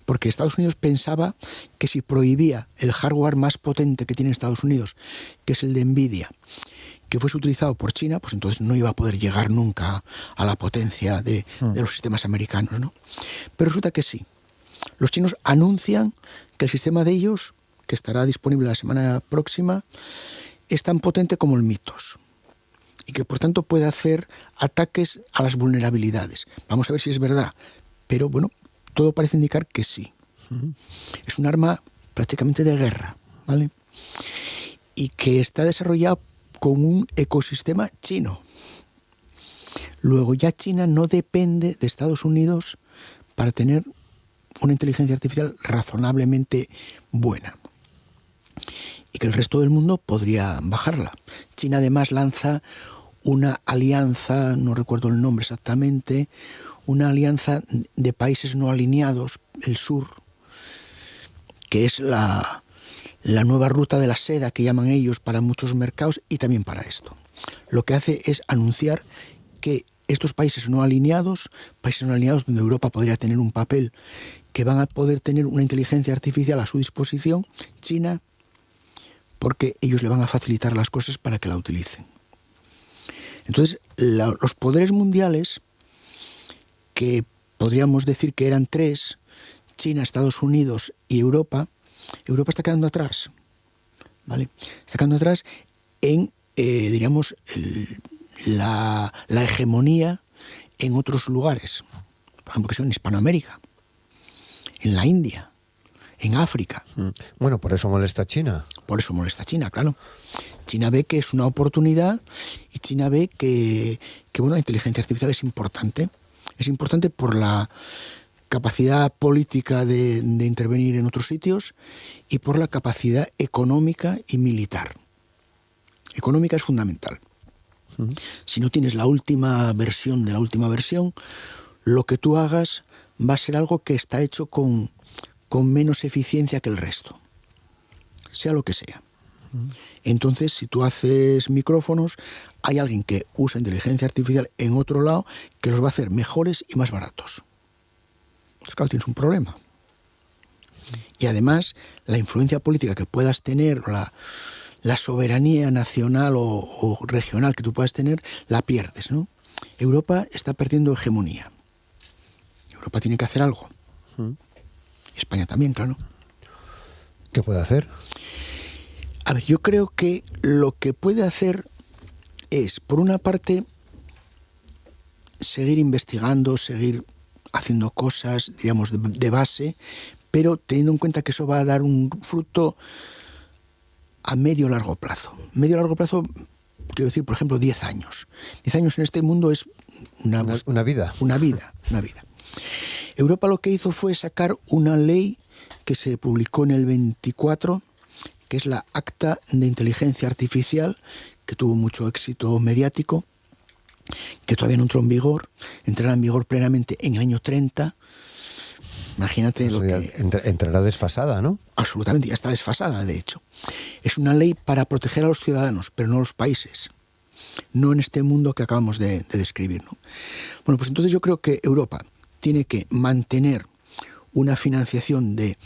porque Estados Unidos pensaba que si prohibía el hardware más potente que tiene Estados Unidos, que es el de Nvidia, que fuese utilizado por China, pues entonces no iba a poder llegar nunca a la potencia de los sistemas americanos, ¿no? Pero resulta que sí. Los chinos anuncian que el sistema de ellos, que estará disponible la semana próxima, es tan potente como el MITOS y que por tanto puede hacer ataques a las vulnerabilidades. Vamos a ver si es verdad, pero bueno, todo parece indicar que sí. Es un arma prácticamente de guerra, ¿vale? Y que está desarrollado con un ecosistema chino. Luego ya China no depende de Estados Unidos para tener una inteligencia artificial razonablemente buena. Y que el resto del mundo podría bajarla. China además lanza una alianza, no recuerdo el nombre exactamente, una alianza de países no alineados, el sur, que es la nueva ruta de la seda que llaman ellos para muchos mercados y también para esto. Lo que hace es anunciar que estos países no alineados donde Europa podría tener un papel, que van a poder tener una inteligencia artificial a su disposición, China, porque ellos le van a facilitar las cosas para que la utilicen. Entonces, los poderes mundiales, que podríamos decir que eran tres, China, Estados Unidos y Europa está quedando atrás, ¿vale? Está quedando atrás en, diríamos, la hegemonía en otros lugares. Por ejemplo, que son en Hispanoamérica, en la India, en África. Bueno, por eso molesta China. Por eso molesta China, claro. China ve que es una oportunidad y China ve que bueno, la inteligencia artificial es importante. Es importante por la capacidad política de intervenir en otros sitios y por la capacidad económica y militar. Económica es fundamental. Si no tienes la última versión de la última versión, lo que tú hagas va a ser algo que está hecho con menos eficiencia que el resto, sea lo que sea. Entonces, si tú haces micrófonos, hay alguien que usa inteligencia artificial en otro lado que los va a hacer mejores y más baratos. Entonces, claro, tienes un problema. Y además, la influencia política que puedas tener, la soberanía nacional o regional que tú puedas tener, la pierdes, ¿no? Europa está perdiendo hegemonía. Europa tiene que hacer algo. España también, claro. ¿Qué puede hacer? A ver, yo creo que lo que puede hacer es, por una parte, seguir investigando, seguir haciendo cosas, digamos, de base, pero teniendo en cuenta que eso va a dar un fruto a medio largo plazo. Medio largo plazo, quiero decir, por ejemplo, 10 años. 10 años en este mundo es una vida. Una vida. Europa lo que hizo fue sacar una ley que se publicó en el 24, que es la Acta de Inteligencia Artificial, que tuvo mucho éxito mediático, que todavía no entró en vigor, entrará en vigor plenamente en el año 30. Imagínate lo que... Entrará desfasada, ¿no? Absolutamente, ya está desfasada, de hecho. Es una ley para proteger a los ciudadanos, pero no a los países. No en este mundo que acabamos de describir, ¿no? Bueno, pues entonces yo creo que Europa tiene que mantener una financiación de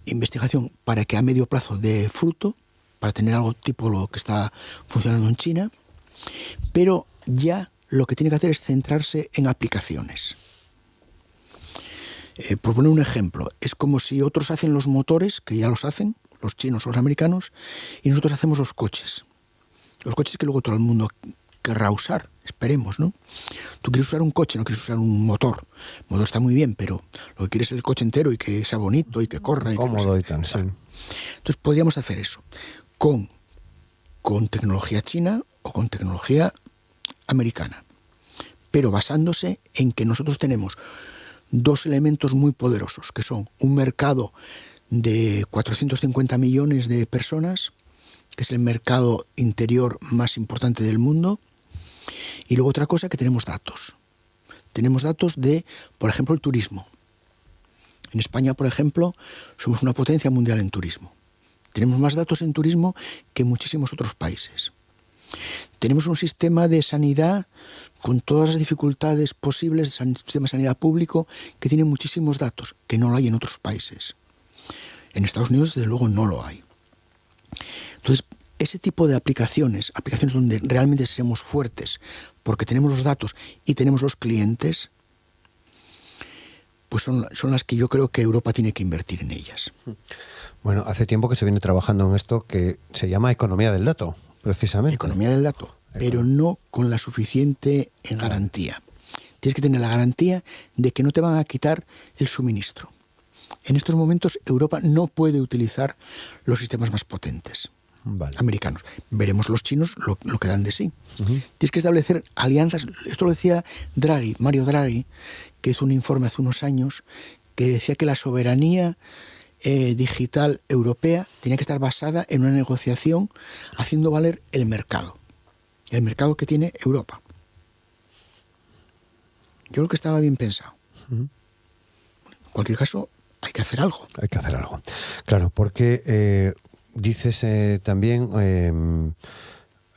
investigación para que a medio plazo dé fruto, para tener algo tipo lo que está funcionando en China, pero ya lo que tiene que hacer es centrarse en aplicaciones. Por poner un ejemplo, es como si otros hacen los motores, que ya los hacen, los chinos o los americanos, y nosotros hacemos los coches. Los coches que luego todo el mundo querrá usar, esperemos, ¿no? Tú quieres usar un coche, no quieres usar un motor. El motor está muy bien, pero lo que quieres es el coche entero y que sea bonito y que corra. Y cómodo que y tan, sí. Entonces podríamos hacer eso con tecnología china o con tecnología americana, pero basándose en que nosotros tenemos dos elementos muy poderosos, que son un mercado de 450 millones de personas, que es el mercado interior más importante del mundo, y luego otra cosa, que tenemos datos. Tenemos datos de, por ejemplo, el turismo. En España, por ejemplo, somos una potencia mundial en turismo. Tenemos más datos en turismo que muchísimos otros países. Tenemos un sistema de sanidad con todas las dificultades posibles, un sistema de sanidad público que tiene muchísimos datos, que no lo hay en otros países. En Estados Unidos, desde luego, no lo hay. Entonces, ese tipo de aplicaciones donde realmente seamos fuertes, porque tenemos los datos y tenemos los clientes, pues son las que yo creo que Europa tiene que invertir en ellas. Bueno, hace tiempo que se viene trabajando en esto que se llama economía del dato, precisamente. Economía del dato, pero no con la suficiente garantía. Tienes que tener la garantía de que no te van a quitar el suministro. En estos momentos Europa no puede utilizar los sistemas más potentes americanos. Veremos los chinos lo que dan de sí. Tienes que establecer alianzas. Esto lo decía Mario Draghi, que hizo un informe hace unos años que decía que la soberanía digital europea tenía que estar basada en una negociación haciendo valer el mercado que tiene Europa. Yo creo que estaba bien pensado. En cualquier caso, hay que hacer algo. Hay que hacer algo. Claro, porque dices también,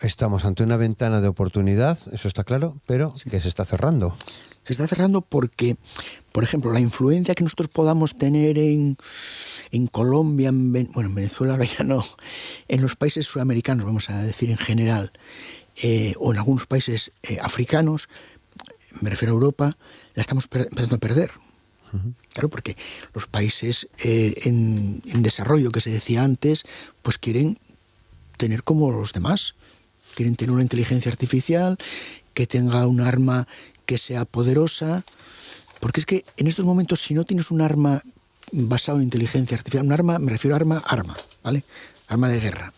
estamos ante una ventana de oportunidad, eso está claro, pero sí, que se está cerrando. Se está cerrando porque, por ejemplo, la influencia que nosotros podamos tener en Colombia, en Venezuela ahora ya no, en los países sudamericanos, vamos a decir en general, o en algunos países africanos, me refiero a Europa, la estamos empezando a perder. Claro, porque los países en desarrollo, que se decía antes, pues quieren tener como los demás. Quieren tener una inteligencia artificial, que tenga un arma que sea poderosa. Porque es que en estos momentos, si no tienes un arma basado en inteligencia artificial, un arma, me refiero a arma, ¿vale? Arma de guerra.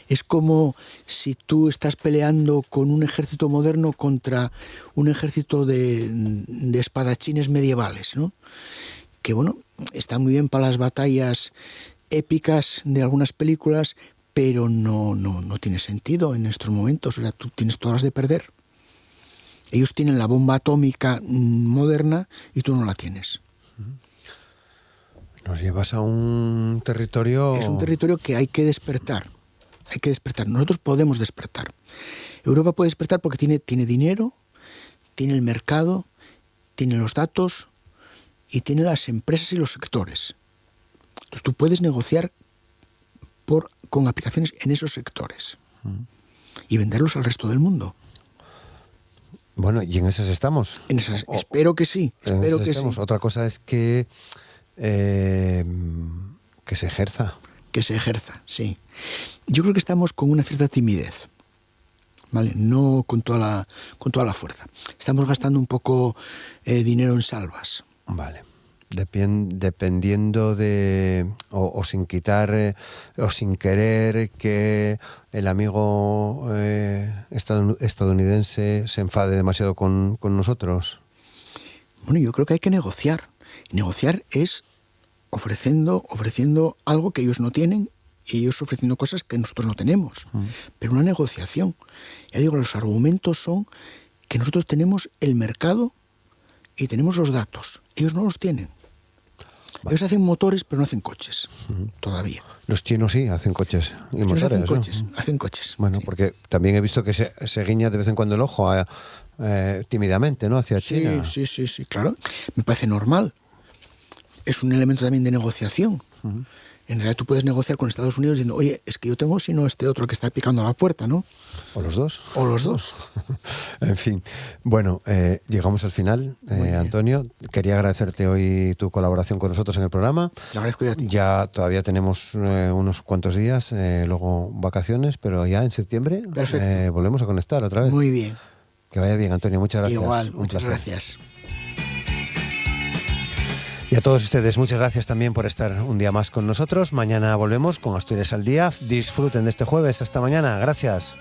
Es como si tú estás peleando con un ejército moderno contra un ejército de espadachines medievales, ¿no? Que, bueno, está muy bien para las batallas épicas de algunas películas, pero no tiene sentido en estos momentos. O sea, tú tienes todas las de perder. Ellos tienen la bomba atómica moderna y tú no la tienes. Nos llevas a un territorio... Es un territorio que hay que despertar. Hay que despertar. Nosotros podemos despertar. Europa puede despertar porque tiene dinero, tiene el mercado, tiene los datos y tiene las empresas y los sectores. Entonces tú puedes negociar con aplicaciones en esos sectores y venderlos al resto del mundo. Bueno, y en esas estamos. Espero que sí. Espero que sí. Otra cosa es que se ejerza. Que se ejerza, sí. Yo creo que estamos con una cierta timidez, ¿vale? No con toda la fuerza. Estamos gastando un poco dinero en salvas. Vale. Dependiendo de... O sin quitar, o sin querer que el amigo estadounidense se enfade demasiado con nosotros. Bueno, yo creo que hay que negociar. Negociar es ofreciendo algo que ellos no tienen y ellos ofreciendo cosas que nosotros no tenemos. Pero una negociación. Ya digo, los argumentos son que nosotros tenemos el mercado y tenemos los datos. Ellos no los tienen. Ellos hacen motores, pero no hacen coches, todavía. Los chinos sí hacen coches y motores, hacen coches. Bueno, sí. Porque también he visto que se guiña de vez en cuando el ojo tímidamente, ¿no? Hacia China. Sí, claro. Me parece normal. Es un elemento también de negociación. en realidad tú puedes negociar con Estados Unidos diciendo, oye, es que yo tengo sino este otro que está picando a la puerta, ¿no? O los dos. O los dos. En fin. Bueno, llegamos al final, Antonio. Quería agradecerte hoy tu colaboración con nosotros en el programa. Te agradezco a ti. Ya todavía tenemos unos cuantos días, luego vacaciones, pero ya en septiembre volvemos a conectar otra vez. Muy bien. Que vaya bien, Antonio. Muchas gracias. Igual, muchas gracias. Y a todos ustedes, muchas gracias también por estar un día más con nosotros. Mañana volvemos con Asturias al Día. Disfruten de este jueves. Hasta mañana. Gracias.